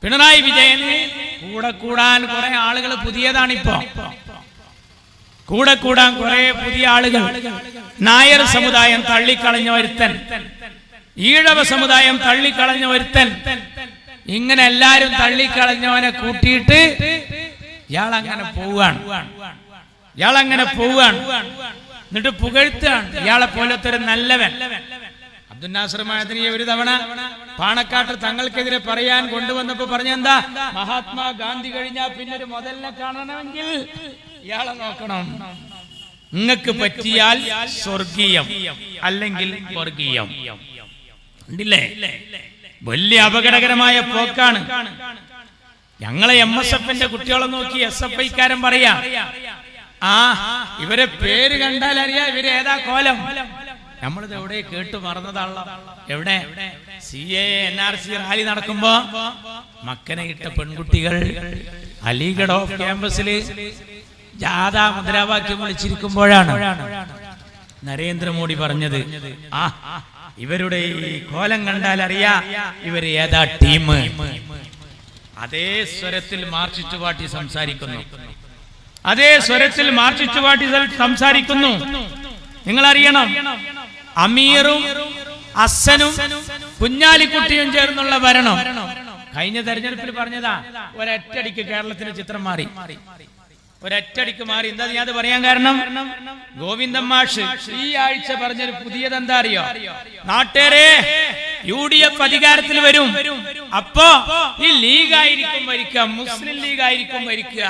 പിണറായി വിജയന് കൂടെ കൂടാൻ കുറെ ആളുകൾ പുതിയതാണിപ്പോ. കൂടെ കൂടാൻ കുറെ പുതിയ ആളുകൾ. നായർ സമുദായം തള്ളിക്കളഞ്ഞ ഒരുത്തൻ, ഈഴവ സമുദായം തള്ളിക്കളഞ്ഞ ഒരുത്തൻ, ഇങ്ങനെ എല്ലാരും തള്ളിക്കളഞ്ഞവനെ കൂട്ടിയിട്ട് ഇയാളങ്ങനെ പോവാണ്. എന്നിട്ട് പുകഴ്ത്താണ് ഇയാളെ പോലത്തെ ഒരു നല്ലവൻ. അബ്ദുൽ നാസർ മഅദനിയെ ഒരു തവണ പാണക്കാട്ട് തങ്ങൾക്കെതിരെ പറയാൻ കൊണ്ടുവന്നപ്പോ പറഞ്ഞെന്താ? മഹാത്മാഗാന്ധി കഴിഞ്ഞാൽ പിന്നെ ഒരു മുതലിനെ കാണണമെങ്കിൽ ഇയാളെ നോക്കണം. നിങ്ങൾക്ക് പറ്റിയാൽ സ്വർഗീയം, അല്ലെങ്കിൽ വർഗീയം. ഉണ്ടില്ലേ? വലിയ അപകടകരമായ പോക്കാണ്. ഞങ്ങളെ MSFന്റെ കുട്ടികളെ നോക്കി SFIക്കാരൻ പറയാ, ആ ഇവരെ പേര് കണ്ടാൽ അറിയാം ഇവര് ഏതാ കോലം. നമ്മളിത് എവിടെ കേട്ടു മറന്നതാണല്ലോ. എവിടെ CAA NRC റാലി നടക്കുമ്പോ മക്കനെ ഇട്ട പെൺകുട്ടികൾ അലിഗഡ് ഓഫ് ക്യാമ്പസില് ജാഥ മുദ്രാവാക്യം വിളിച്ചിരിക്കുമ്പോഴാണ് നരേന്ദ്രമോദി പറഞ്ഞത്, ആ ഇവരുടെ ഈ കോലം കണ്ടാൽ അറിയാ ഇവര് ഏതാ ടീം. അതേ സ്വരത്തിൽ മാർക്സിസ്റ്റ് പാർട്ടി സംസാരിക്കുന്നു. അതേ സ്വരത്തിൽ മാർക്സിസ്റ്റ് പാർട്ടി സംസാരിക്കുന്നു. നിങ്ങൾ അറിയണം, അമീറും അസനും കുഞ്ഞാലിക്കുട്ടിയും ചേർന്നുള്ള ഭരണം കഴിഞ്ഞ തെരഞ്ഞെടുപ്പിൽ പറഞ്ഞതാ. ഒരൊറ്റടിക്ക് കേരളത്തിന്റെ ചിത്രം മാറി, ഒരൊറ്റടിക്ക് മാറി. എന്താ ഞാൻ അത് പറയാൻ കാരണം? ഗോവിന്ദൻ മാഷ് ഈ ആഴ്ച പറഞ്ഞൊരു പുതിയതെന്താ അറിയോ? നാട്ടേരെ UDF അധികാരത്തിൽ വരും, അപ്പോ ഈ ലീഗായിരിക്കും ഭരിക്കുക, മുസ്ലിം ലീഗായിരിക്കും ഭരിക്കുക.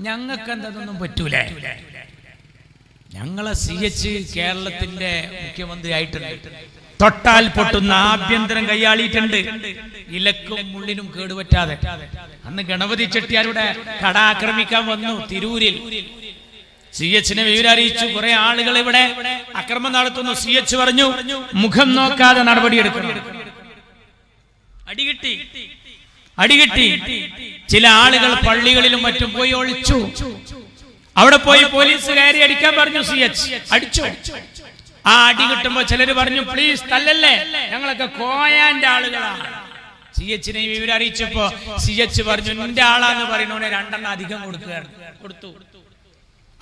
ഞങ്ങൾക്ക് എന്താതൊന്നും പറ്റൂലേ. ഞങ്ങളെ CH കേരളത്തിന്റെ മുഖ്യമന്ത്രി ആയിട്ടുണ്ട്. തൊട്ടാൽ പൊട്ടുന്ന ആഭ്യന്തരം കൈയാളിയിട്ടുണ്ട്, ഇലക്കും മുള്ളിനും കേടുപറ്റാതെ. അന്ന് ഗണപതി ചെട്ടിയാരുടെ കട ആക്രമിക്കാൻ വന്നു തിരൂരിൽ. CHനെ വിവരം അറിയിച്ചു. കുറെ ആളുകൾ ഇവിടെ അക്രമം നടത്തുന്നു. CH പറഞ്ഞു മുഖം നോക്കാതെ നടപടിയെടുക്കണം. അടികിട്ടി. ചില ആളുകൾ പള്ളികളിലും മറ്റും പോയി ഒളിച്ചു. അവിടെ പോയി പോലീസ് കയറി അടിക്കാൻ പറഞ്ഞു. CH അടിച്ചു. ആ അടി കിട്ടുമ്പോ ചിലര് പറഞ്ഞു, പ്ലീസ് തല്ലല്ലേ, ഞങ്ങളൊക്കെ കോയാന്റെ ആളുകളാണ്. CHനെ വിവരം അറിയിച്ചപ്പോ CH പറഞ്ഞു, നിന്റെ ആളാന്ന് പറയുന്നവനെ 2 എണ്ണം അധികം കൊടുത്തു.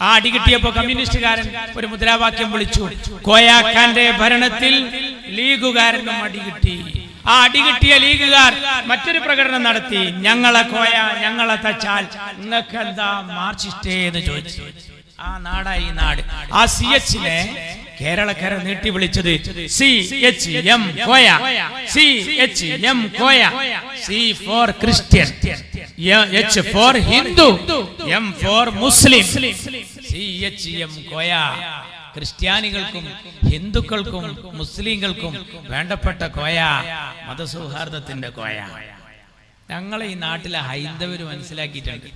ആ അടി കിട്ടിയപ്പോ കമ്മ്യൂണിസ്റ്റുകാരൻ ഒരു മുദ്രാവാക്യം വിളിച്ചു, കോയാക്കാന്റെ ഭരണത്തിൽ ലീഗുകാരനും അടി കിട്ടി. ആ അടി കിട്ടിയ ലീഗുകാർ മറ്റൊരു പ്രകടനം നടത്തി, ഞങ്ങളെ കോയ ഞങ്ങളെ തച്ചാൽ നിങ്ങൾക്ക് എന്താ മാർക്സിസ്റ്റേ എന്ന് ചോദിച്ചു. ആ നാടായി നാട്. ആ CHനെ കേരളക്കര നീട്ടി വിളിച്ചത് CHM Koya, CHM Koya. C for Christian, H for Hindu, M for Muslim. CHM Koya. ക്രിസ്ത്യാനികൾക്കും ഹിന്ദുക്കൾക്കും മുസ്ലിങ്ങൾക്കും വേണ്ടപ്പെട്ട കോയ, മതസൗഹാർദ്ദത്തിന്റെ കോയ. ഞങ്ങളെ ഈ നാട്ടിലെ ഹൈന്ദവര് മനസ്സിലാക്കിയിട്ടുണ്ട്.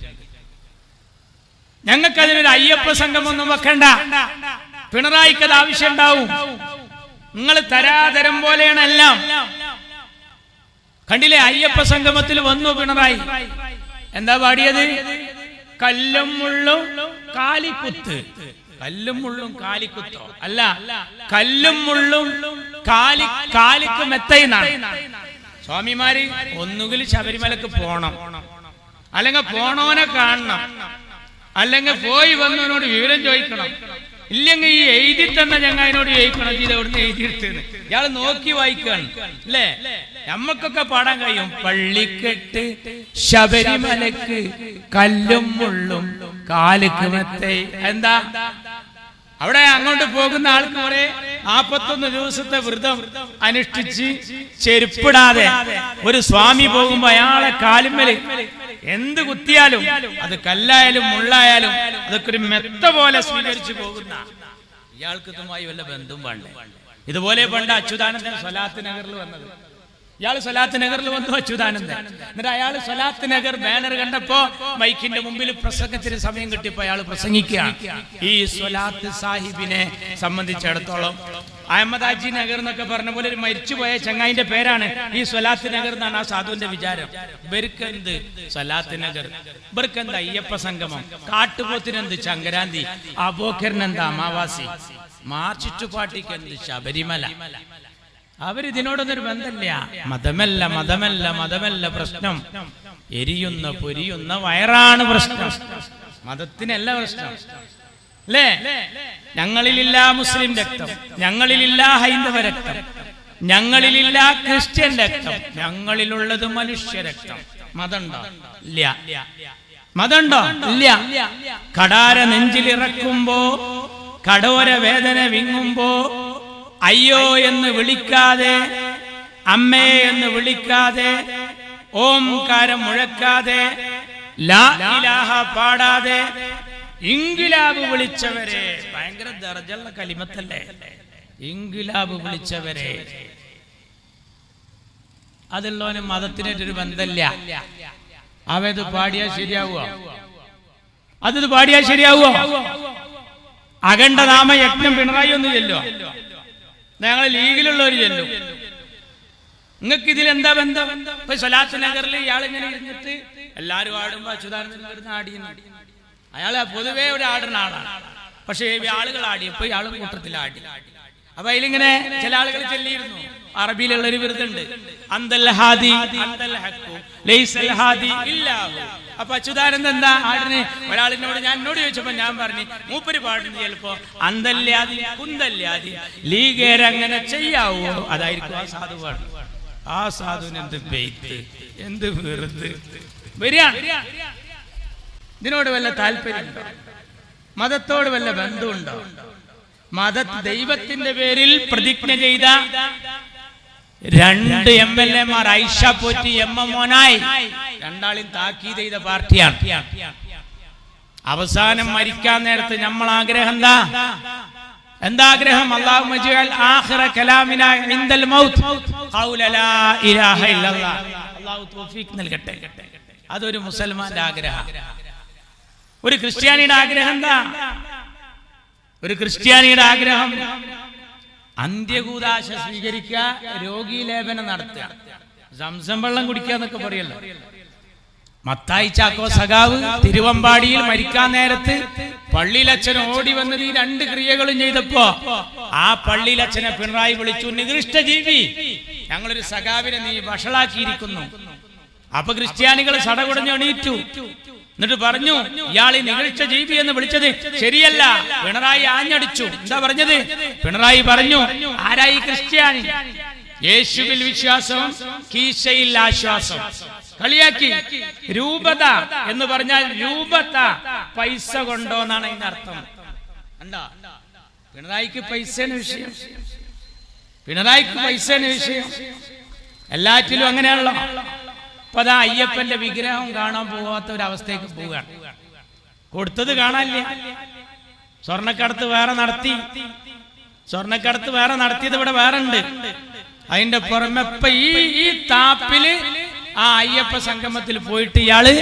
ഞങ്ങൾക്കതിനൊരു അയ്യപ്പ സംഗമൊന്നും വെക്കണ്ട. പിണറായിക്കത് ആവശ്യം ഉണ്ടാവും. നിങ്ങൾ തരാതരം പോലെയാണ് എല്ലാം. കണ്ടില്ലേ, അയ്യപ്പ സംഗമത്തിൽ വന്നു പിണറായി. എന്താ പാടിയത്? കല്ലും മുള്ളും കാലിക്കുത്ത്. കല്ലും മുള്ളും കാലിക്കുത്തോ? അല്ല, കല്ലും മുള്ളും കാലിക്ക് മെത്തയിന്നാണ്. സ്വാമിമാര് ഒന്നുകിൽ ശബരിമലക്ക് പോണം, അല്ലെങ്കിൽ പോണോനെ കാണണം, അല്ലെങ്കിൽ പോയി വന്നവനോട് വിവരം ചോദിക്കണം, ഇല്ലെങ്കിൽ ഈ എഴുതി തന്ന ചങ്ങായിനോട് ചോദിക്കണം ഇത് എവിടുന്ന് എഴുതിയെടുത്തെന്ന്. ഇയാൾ നോക്കി വായിക്കാണ് അല്ലേ? നമ്മക്കൊക്കെ പാടാൻ കഴിയും. പള്ളിക്കെട്ട് ശബരിമലക്ക് കല്ലും മുള്ളും കാലിക്ക് മെത്തൈ. എന്താ അവിടെ അങ്ങോട്ട് പോകുന്ന ആൾക്ക് കുറെ 41 ദിവസത്തെ വ്രതം അനുഷ്ഠിച്ച് ചെരുപ്പിടാതെ ഒരു സ്വാമി പോകുമ്പോ അയാളെ കാലുമ്മല് എന്ത് കുത്തിയാലും, അത് കല്ലായാലും മുള്ളായാലും അതൊക്കെ ഒരു മെത്ത പോലെ സ്വീകരിച്ചു പോകുന്ന ഇയാൾക്ക് ഇതുമായി വല്ല ബന്ധവും വേണ്ടേ? ഇതുപോലെ പണ്ട് അച്യുതാനന്ദൻ സ്വലാത്ത് നഗറിൽ വന്നത്. ഇയാൾ സ്വലാത്ത് നഗറിൽ വന്നു അച്യുതാനന്ദൻ. എന്നിട്ട് അയാൾ സ്വലാത്ത് നഗർ ബാനർ കണ്ടപ്പോ മൈക്കിന്റെ മുമ്പിൽ പ്രസംഗത്തിന് സമയം കിട്ടിയപ്പോ അയാൾ പ്രസംഗിക്കുകയാണ്. ഈ സ്വലാത്ത് സാഹിബിനെ സംബന്ധിച്ചിടത്തോളം അഹമ്മദാജി നഗർ എന്നൊക്കെ പറഞ്ഞ പോലെ ഒരു മരിച്ചുപോയ ചങ്ങായിന്റെ പേരാണ് ഈ സ്വലാത്ത് നഗർ എന്നാണ് ആ സാധുവിന്റെ വിചാരം. ഇവർക്കെന്ത് സ്വലാത്ത് നഗർ, ഇവർക്കെന്ത് അയ്യപ്പ സംഗമം, കാട്ടുപോത്തിനെന്ത് ചങ്കരാന്തി, അബോക്കറിനെന്ത് അമാവാസി, മാർച്ചിറ്റുപാട്ടിക്ക് എന്ത് ശബരിമല. അവരിതിനോടൊന്നൊരു ബന്ധമില്ല. മതമല്ല പ്രശ്നം. എരിയുന്ന പൊരിയുന്ന വയറാണ് പ്രശ്നം, മതത്തിനല്ല പ്രശ്നം. അല്ലേ? ഞങ്ങളിലില്ല മുസ്ലിം രക്തം, ഞങ്ങളിലില്ല ഹൈന്ദവ രക്തം, ഞങ്ങളിലില്ല ക്രിസ്ത്യൻ രക്തം, ഞങ്ങളിലുള്ളത് മനുഷ്യ രക്തം. മതമുണ്ടോ? ഇല്ല. മതമുണ്ടോ? ഇല്ല. കടാര നെഞ്ചിലിറക്കുമ്പോ, കടോര വേദന വിങ്ങുമ്പോ അയ്യോ എന്ന് വിളിക്കാതെ, അമ്മേ എന്ന് വിളിക്കാതെ, ഓംകാരം മുഴക്കാതെ, ലാ ഇലാഹ പാടാതെ ഇൻകിലാബ് വിളിച്ചവരെ, ഭയങ്കര ദർജയുള്ള കലിമത്തല്ലേ ഇൻകിലാബ് വിളിച്ചവരെ, അതുള്ളവന് മതത്തിനൊരു ബന്ധമില്ല. അവത് പാടിയാൽ ശരിയാവുക? അത് പാടിയാൽ ശരിയാവുക? അഖണ്ഡനാമ യജ്ഞം പിണറായി ഒന്ന് ചെല്ലോ, ഞങ്ങൾ ലീഗിലുള്ളവർ ചെല്ലും. നിങ്ങൾക്ക് ഇതിലെന്താ ബന്ധം? ഇപ്പൊ സ്വലാത്ത് നഗറിൽ ഇയാളിങ്ങനെ ഇരുന്നിട്ട് എല്ലാരും ആടുമ്പോ അച്യുതാനന്ദൻ വരുന്ന ആടിയുന്നു. അയാള് പൊതുവേ ഒരു ആടുന്ന ആളാണ്. പക്ഷെ ആളുകൾ ആടിയപ്പോ ഇയാളും കൂട്ടത്തിൽ ആടി. അപ്പൊ അതിലിങ്ങനെ ചില ആളുകൾ ചെല്ലിയിരുന്നു. അറബിയിലുള്ളൊരു വിരുദുണ്ട്, അന്തൽ ഹാദി അന്തൽ ഹഖു ലൈസൽ ഹാദി ഇല്ലാഹു. അപ്പൊ അച്യുതാനന്ദൻ എന്താ ആടിന്? ഒരാളിനോട് എന്നോട് ചോദിച്ചപ്പോ ഞാൻ പറഞ്ഞു, മൂപ്പര് പാടുന്നത് ചിലപ്പോ അന്തല്യാതി കുന്തല്യാതി ലീഗേരങ്ങനെ ചെയ്യാവോ, അതായിരിക്കും ആ സാധു പാടും. ആ സാധുവിന് എന്ത് പെയ്ത്ത്, എന്ത് വെറുതെ വരികയാണ്. ഇതിനോട് വല്ല താല്പര്യമുണ്ടോ? മതത്തോട് വല്ല ബന്ധമുണ്ടോ? ദൈവത്തിന്റെ പേരിൽ പ്രതിജ്ഞ ചെയ്ത 2 MLA-മാർ ഐഷ പോറ്റി എം എം മോനായി രണ്ടാളും താക്കീത് ചെയ്ത പാർട്ടിയാണ്. അവസാനം മരിക്കാൻ നേരത്ത് നമ്മൾ ആഗ്രഹം എന്താഗ്രഹം? അല്ലാഹുമ്മ ജഅൽ ആഖിറ കലാമിനാ ഇൻദൽ മൗത്ത് ഖൗല ലാ ഇലാഹ ഇല്ലല്ലാഹ്. അല്ലാഹു തൗഫീഖ് നൽകട്ടെ. അതൊരു മുസൽമാന്റെ ആഗ്രഹം. ഒരു ക്രിസ്ത്യാനിയുടെ ആഗ്രഹം എന്താ? ഒരു ക്രിസ്ത്യാനിയുടെ ആഗ്രഹം അന്ത്യകൂദാശ സ്വീകരിക്കുക, രോഗീ ലേപനം നടത്തുക, സംസം വെള്ളം കുടിക്കുക എന്നൊക്കെ പറയല്ലോ. മത്തായി ചാക്കോ സഖാവ് തിരുവമ്പാടിയിൽ മരിക്കാൻ നേരത്ത് പള്ളിയിലച്ഛൻ ഓടി വന്നത് ഈ 2 ക്രിയകളും ചെയ്തപ്പോ ആ പള്ളിയിലച്ഛനെ പിണറായി വിളിച്ചു, നികൃഷ്ട ജീവി, ഞങ്ങളൊരു സഖാവിനെ നീ വഷളാക്കിയിരിക്കുന്നു. അപ്പൊ ക്രിസ്ത്യാനികൾ സടകുടഞ്ഞ് എണീറ്റു. എന്നിട്ട് പറഞ്ഞു, ഇയാൾ ഈ നികൃഷ്ട ജീവി എന്ന് വിളിച്ചത് ശരിയല്ല. പിണറായി ആഞ്ഞടിച്ചു. എന്താ പറഞ്ഞത്? പിണറായി പറഞ്ഞു, ആരായി ക്രിസ്ത്യാനി? യേശുവിൽ വിശ്വാസം, കീശയിൽ ആശ്വാസം. കളിയാക്കി. രൂപത എന്ന് പറഞ്ഞാൽ രൂപത പൈസ കൊണ്ടോന്നാണ് അതിന്റെ അർത്ഥം. എന്താ? പിണറായിക്ക് പൈസയാണ് വിഷയം. പിണറായിക്ക് പൈസയാണ് വിഷയം. എല്ലാറ്റിലും അങ്ങനെയാണല്ലോ. അപ്പൊ അതാ അയ്യപ്പന്റെ വിഗ്രഹം കാണാൻ പോകാത്ത ഒരവസ്ഥയ്ക്ക് പോവുകയാണ്. കൊടുത്തത് കാണാനില്ല. സ്വർണ്ണക്കടത്ത് വേറെ നടത്തി. സ്വർണ്ണക്കടത്ത് വേറെ നടത്തിയത് ഇവിടെ വേറെ ഉണ്ട്. അതിന്റെ പുറമെ ഇപ്പൊ ഈ താപ്പില് ആ അയ്യപ്പ സംഗമത്തിൽ പോയിട്ട് ഇയാള്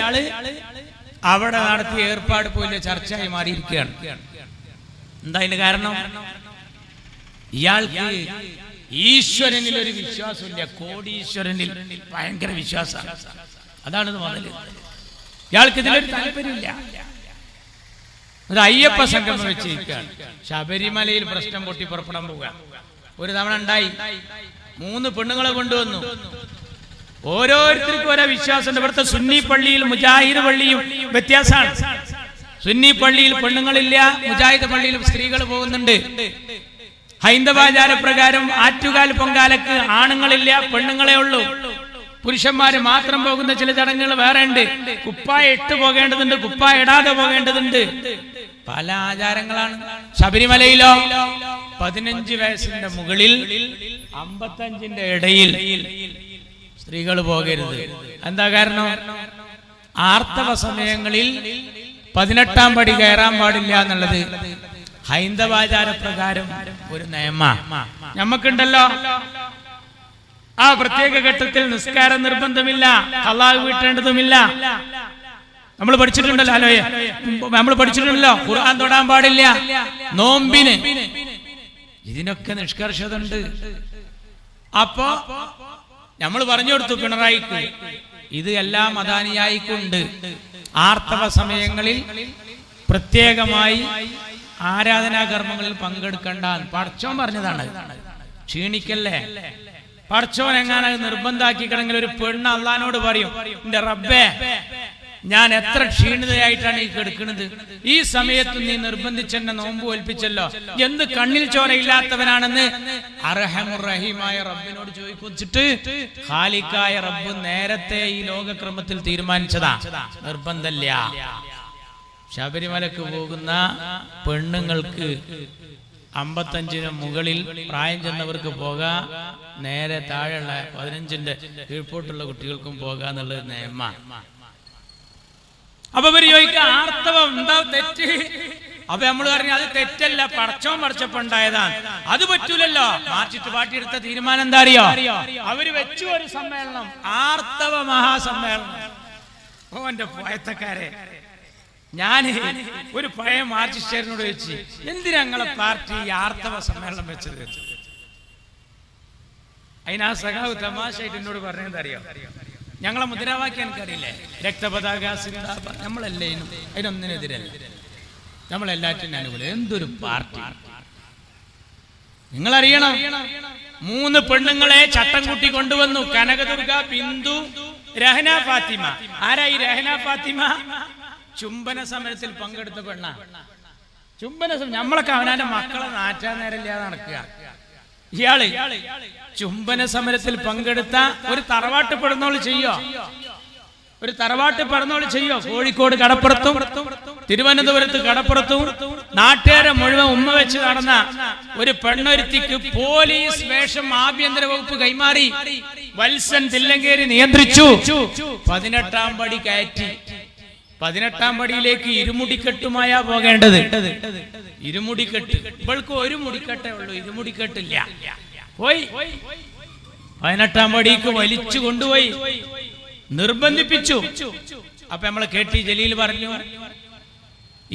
അവിടെ നടത്തിയ ഏർപ്പാട് പോലെ ചർച്ചയായി മാറിയിരിക്കുകയാണ്. എന്താ അതിന് കാരണം? ഇയാൾക്ക് ഈശ്വരനിൽ ഒരു വിശ്വാസമില്ല, കോടീശ്വരനിൽ ഭയങ്കര വിശ്വാസമാണ്. അതാണ് പറഞ്ഞത്. ഇയാൾക്ക് ഇതിലൊരു താല്പര്യമില്ല. ഒരു അയ്യപ്പ സംഗമം വെച്ചിരിക്കുകയാണ്. ശബരിമലയിൽ പ്രശ്നം പൊട്ടി പുറപ്പെടാൻ പോവുക. ഒരു തവണ ഉണ്ടായി, 3 പെണ്ണുങ്ങളെ കൊണ്ടുവന്നു. ഓരോരുത്തർക്കും ഓരോ വിശ്വാസമുണ്ട്. ഇവിടുത്തെ സുന്നി പള്ളിയിൽ മുജാഹിദ് പള്ളിയും വ്യത്യാസമാണ്. സുന്നി പള്ളിയിൽ പെണ്ണുങ്ങളില്ല, മുജാഹിദ് പള്ളിയിൽ സ്ത്രീകൾ പോകുന്നുണ്ട്. ഹൈന്ദവാചാര പ്രകാരം ആറ്റുകാൽ പൊങ്കാലക്ക് ആണുങ്ങളില്ല, പെണ്ണുങ്ങളെ ഉള്ളൂ. പുരുഷന്മാര് മാത്രം പോകുന്ന ചില ചടങ്ങുകൾ വേറെ ഉണ്ട്. കുപ്പായ ഇട്ട് പോകേണ്ടതുണ്ട്, കുപ്പായ ഇടാതെ പോകേണ്ടതുണ്ട്. പല ആചാരങ്ങളാണ്. ശബരിമലയിലോ 15 വയസ്സിന്റെ മുകളിൽ 55ന്റെ ഇടയിൽ സ്ത്രീകൾ പോകരുത്. എന്താ കാരണം? ആർത്തവ സമയങ്ങളിൽ 18ാം പടി കയറാൻ പാടില്ല എന്നുള്ളത് ഹൈന്ദവാചാര പ്രകാരം ഒരു നിയമ. നമുക്കുണ്ടല്ലോ ആ പ്രത്യേക ഘട്ടത്തിൽ നിസ്കാരം നിർബന്ധമില്ല, ഖളാ വീട്ടേണ്ടതുമില്ല. നമ്മൾ പഠിച്ചിട്ടുണ്ടല്ലോ, അലോയെ നമ്മൾ പഠിച്ചിട്ടുണ്ടല്ലോ. ഖുർആൻ തൊടാൻ പാടില്ല, നോമ്പിന്. ഇതിനൊക്കെ നിഷ്കർഷത ഉണ്ട്. അപ്പോ നമ്മൾ പറഞ്ഞു കൊടുത്തു പിണറായിക്ക്, ഇത് എല്ലാ മദാനിയായിക്കുണ്ട്. ആർത്തവ സമയങ്ങളിൽ പ്രത്യേകമായി ആരാധനാകർമ്മങ്ങളിൽ പങ്കെടുക്കണ്ട. പടച്ചോൻ പറഞ്ഞതാണ്, ക്ഷീണിക്കല്ലേ. പടച്ചോൻ എങ്ങനെ നിർബന്ധാക്കിക്കണമെങ്കിൽ ഒരു പെണ്ണ് അള്ളഹാനോട് പറയും, എന്റെ റബ്ബേ, ഞാൻ എത്ര ക്ഷീണിതയായിട്ടാണ് ഈ കിടക്കുന്നത്, ഈ സമയത്ത് നീ നിർബന്ധിച്ചെന്നെ നോമ്പ് ഒൽപ്പിച്ചല്ലോ, എന്ത് കണ്ണിൽ ചോരയില്ലാത്തവനാണെന്ന് അർഹമുർ റഹീമായ റബ്ബിനോട് ചോദിച്ചിട്ട് ഖാലിഖായ റബ്ബ് നേരത്തെ ഈ ലോകക്രമത്തിൽ തീരുമാനിച്ചതാ, നിർബന്ധമില്ല. ശബരിമലക്ക് പോകുന്ന പെണ്ണുങ്ങൾക്ക് 55ന് മുകളിൽ പ്രായം ചെന്നവർക്ക് പോകാം, നേരെ താഴെയുള്ള 15ന്റെ കീഴ്പോട്ടുള്ള കുട്ടികൾക്കും പോകാന്നുള്ളത് നിയമ. അപ്പൊ ഇവര് ചോദിക്കുക, ആർത്തവം എന്താ തെറ്റ്? അപ്പൊ നമ്മൾ പറഞ്ഞു അത് തെറ്റല്ല, പടച്ചോൻ പഠിച്ചപ്പോണ്ടായതാണ്, അത് പറ്റൂലല്ലോ. മാറ്റിട്ട് പാട്ടിയെടുത്ത തീരുമാനം എന്താ അറിയോ? അവര് വെച്ചു ഒരു സമ്മേളനം, ആർത്തവ മഹാസമ്മേളനം. ഓന്റെ പോയത്തക്കാരെ, ഞാൻ ഒരു പഴയ മാർക്സിസ്റ്റുകാരനോട് ചോദിച്ചു, എന്തിനാ ഞങ്ങളെ പാർട്ടി ആർത്തവ സമ്മേളനം വെച്ചത്? അതിനാ സഖാവ് തമാശയായിട്ട് എന്നോട് പറഞ്ഞെന്തറിയോ? ഞങ്ങളെ മുദ്രാവാക്യം എനിക്കറിയില്ലേ, രക്തപതാക സിന്ദാബാദ്. നമ്മളല്ലേ അതിനൊന്നിനെതിരല്ല, നമ്മളെല്ലാറ്റിനും അനുകൂലം. എന്തൊരു പാർട്ടി നിങ്ങളറിയണം. 3 പെണ്ണുങ്ങളെ ചട്ടം കൂട്ടി കൊണ്ടുവന്നു. കനകദുർഗ, ബിന്ദു, രഹന ഫാത്തിമ. ആരാ ഈ രഹന ഫാത്തിമ? ചുംബന സമരത്തിൽ പങ്കെടുത്ത പെണ്ണ. ചുംബന സമരം നമ്മളൊക്കെ അവനാന്റെ മക്കളെ നാറ്റാൻ നേരമില്ലാതെ നടക്കുക. ഇയാള് ചുംബന സമരത്തിൽ പങ്കെടുത്ത ഒരു തറവാട്ട് പെടുന്നോള് ചെയ്യോ? ഒരു തറവാട്ട് പെടുന്നോള് ചെയ്യോ? കോഴിക്കോട് കടപ്പുറത്തും തിരുവനന്തപുരത്ത് കടപ്പുറത്തും നാട്ടുകാരെ മുഴുവൻ ഉമ്മ വെച്ച് നടന്ന ഒരു പെണ്ണൊരുത്തിക്ക് പോലീസ് വേഷം ആഭ്യന്തര വകുപ്പ് കൈമാറി. വത്സൻ തില്ലങ്കേരി നിയന്ത്രിച്ചു. 18ാം പടി കയറ്റി. 18ാം പടിയിലേക്ക് ഇരുമുടിക്കെട്ടുമായാ പോകേണ്ടത്. ഇരുമുടിക്കെട്ട്. ഇവൾക്ക് ഒരു മുടിക്കെട്ടേ ഉള്ളൂ, ഇരുമുടിക്കെട്ടില്ല. പോയി 18ാം പടിക്ക് വലിച്ചു കൊണ്ടുപോയി, നിർബന്ധിപ്പിച്ചു. അപ്പൊ നമ്മളെ KT ജലീൽ പറഞ്ഞു,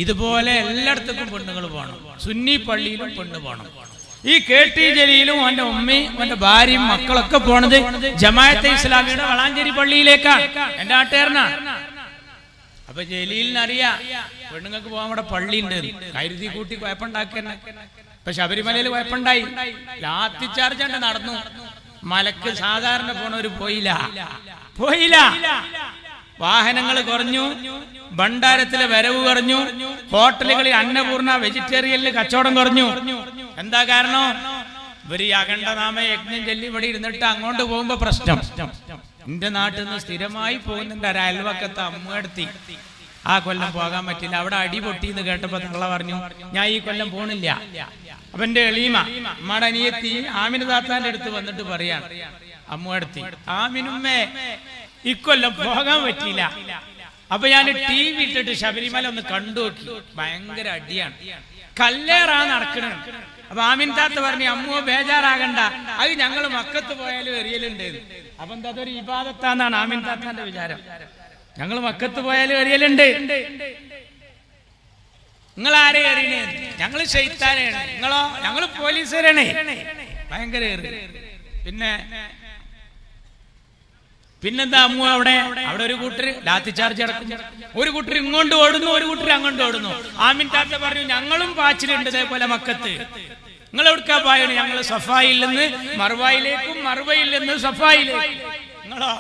ഇതുപോലെ എല്ലായിടത്തേക്കും പെണ്ണുങ്ങൾ പോകണം, സുന്നി പള്ളിയിലും പെണ്ണ് പോകണം. ഈ KT ജലീലും അവന്റെ ഉമ്മയും അവന്റെ ഭാര്യയും മക്കളൊക്കെ പോണത് ജമാഅത്തെ ഇസ്ലാമിയുടെ വളാഞ്ചേരി പള്ളിയിലേക്കാണ്. എന്റെ നാട്ടുകാരനാണ്. അപ്പൊ ജലീലിനറിയാം പെണ്ണുങ്ങൾക്ക് പോകാൻ അവിടെ പള്ളിയുണ്ട്, കരുതി കൂട്ടി കുഴപ്പമുണ്ടാക്കന്നെ. ഇപ്പൊ ശബരിമലയിൽ കുഴപ്പമുണ്ടായി, ലാത്തി ചാർജ് നടന്നു. മലക്ക് സാധാരണ പോണവര് പോയില്ല. വാഹനങ്ങൾ കുറഞ്ഞു, ഭണ്ഡാരത്തിലെ വരവ് കുറഞ്ഞു, ഹോട്ടലുകളിൽ അന്നപൂർണ വെജിറ്റേറിയനിൽ കച്ചവടം കുറഞ്ഞു. എന്താ കാരണം? ഇവര് അഖണ്ഡനാമ യജ്ഞം ചൊല്ലി ഇവിടെ ഇരുന്നിട്ട് അങ്ങോട്ട് പോകുമ്പോ പ്രശ്നം. എന്റെ നാട്ടിൽ നിന്ന് സ്ഥിരമായി പോകുന്നുണ്ട് ഒരു അയൽവക്കത്തെ അമ്മയെടുത്തി. ആ കൊല്ലം പോകാൻ പറ്റില്ല, അവിടെ അടി പൊട്ടി എന്ന് കേട്ടപ്പോ തള്ള പറഞ്ഞു, ഞാൻ ഈ കൊല്ലം പോണില്ല. അപ്പൊ എന്റെ എളീമ അമ്മയുടെ അനിയത്തി ആമിന താത്താന്റെ അടുത്ത് വന്നിട്ട് പറയാണ്, അമ്മയെടുത്തി, ആമിനുമ്മേ ഇക്കൊല്ലം പോകാൻ പറ്റിയില്ല. അപ്പൊ ഞാൻ TV ഇട്ടിട്ട് ശബരിമല ഒന്ന് കണ്ടു നോക്കി, ഭയങ്കര അടിയാണ്, കല്ലേറാ നടക്കണ. അപ്പൊ ആമിൻ താത്ത പറഞ്ഞു, അമ്മോ ബേജാറാകണ്ട, അത് ഞങ്ങള് മക്കത്ത് പോയാലും എറിയലുണ്ട്. അപ്പൊ എന്താ അതൊരു ഇബാദത്താന്നാണ് ആമിൻ താത്താന്റെ വിചാരം. ഞങ്ങൾ മക്കത്ത് പോയാലും എറിയലുണ്ട്. നിങ്ങൾ ആരെ എറിയണേ? ഞങ്ങൾ ശൈത്താനാണ്. നിങ്ങളോ? ഞങ്ങൾ പോലീസുകാരാണ്. ഭയങ്കര പിന്നെന്താ അമ്മു അവിടെ ഒരു കൂട്ടര് ലാത്തി ചാർജ് നടക്കുന്നു, ഒരു കൂട്ടർ ഇങ്ങോട്ട് ഓടുന്നു, ഒരു കൂട്ടർ അങ്ങോട്ട് ഓടുന്നു. ആമിൻ താത്ത പറഞ്ഞു ഞങ്ങളും പാച്ചിലുണ്ട് ഇതേപോലെ മക്കത്ത്. നിങ്ങൾ എവിടുക്കാ പായാണ്? ഞങ്ങൾ സഫായിൽ നിന്ന് മർവായിലേക്കും മർവയിൽ നിന്ന് സഫായിലേക്കും. നിങ്ങളോ?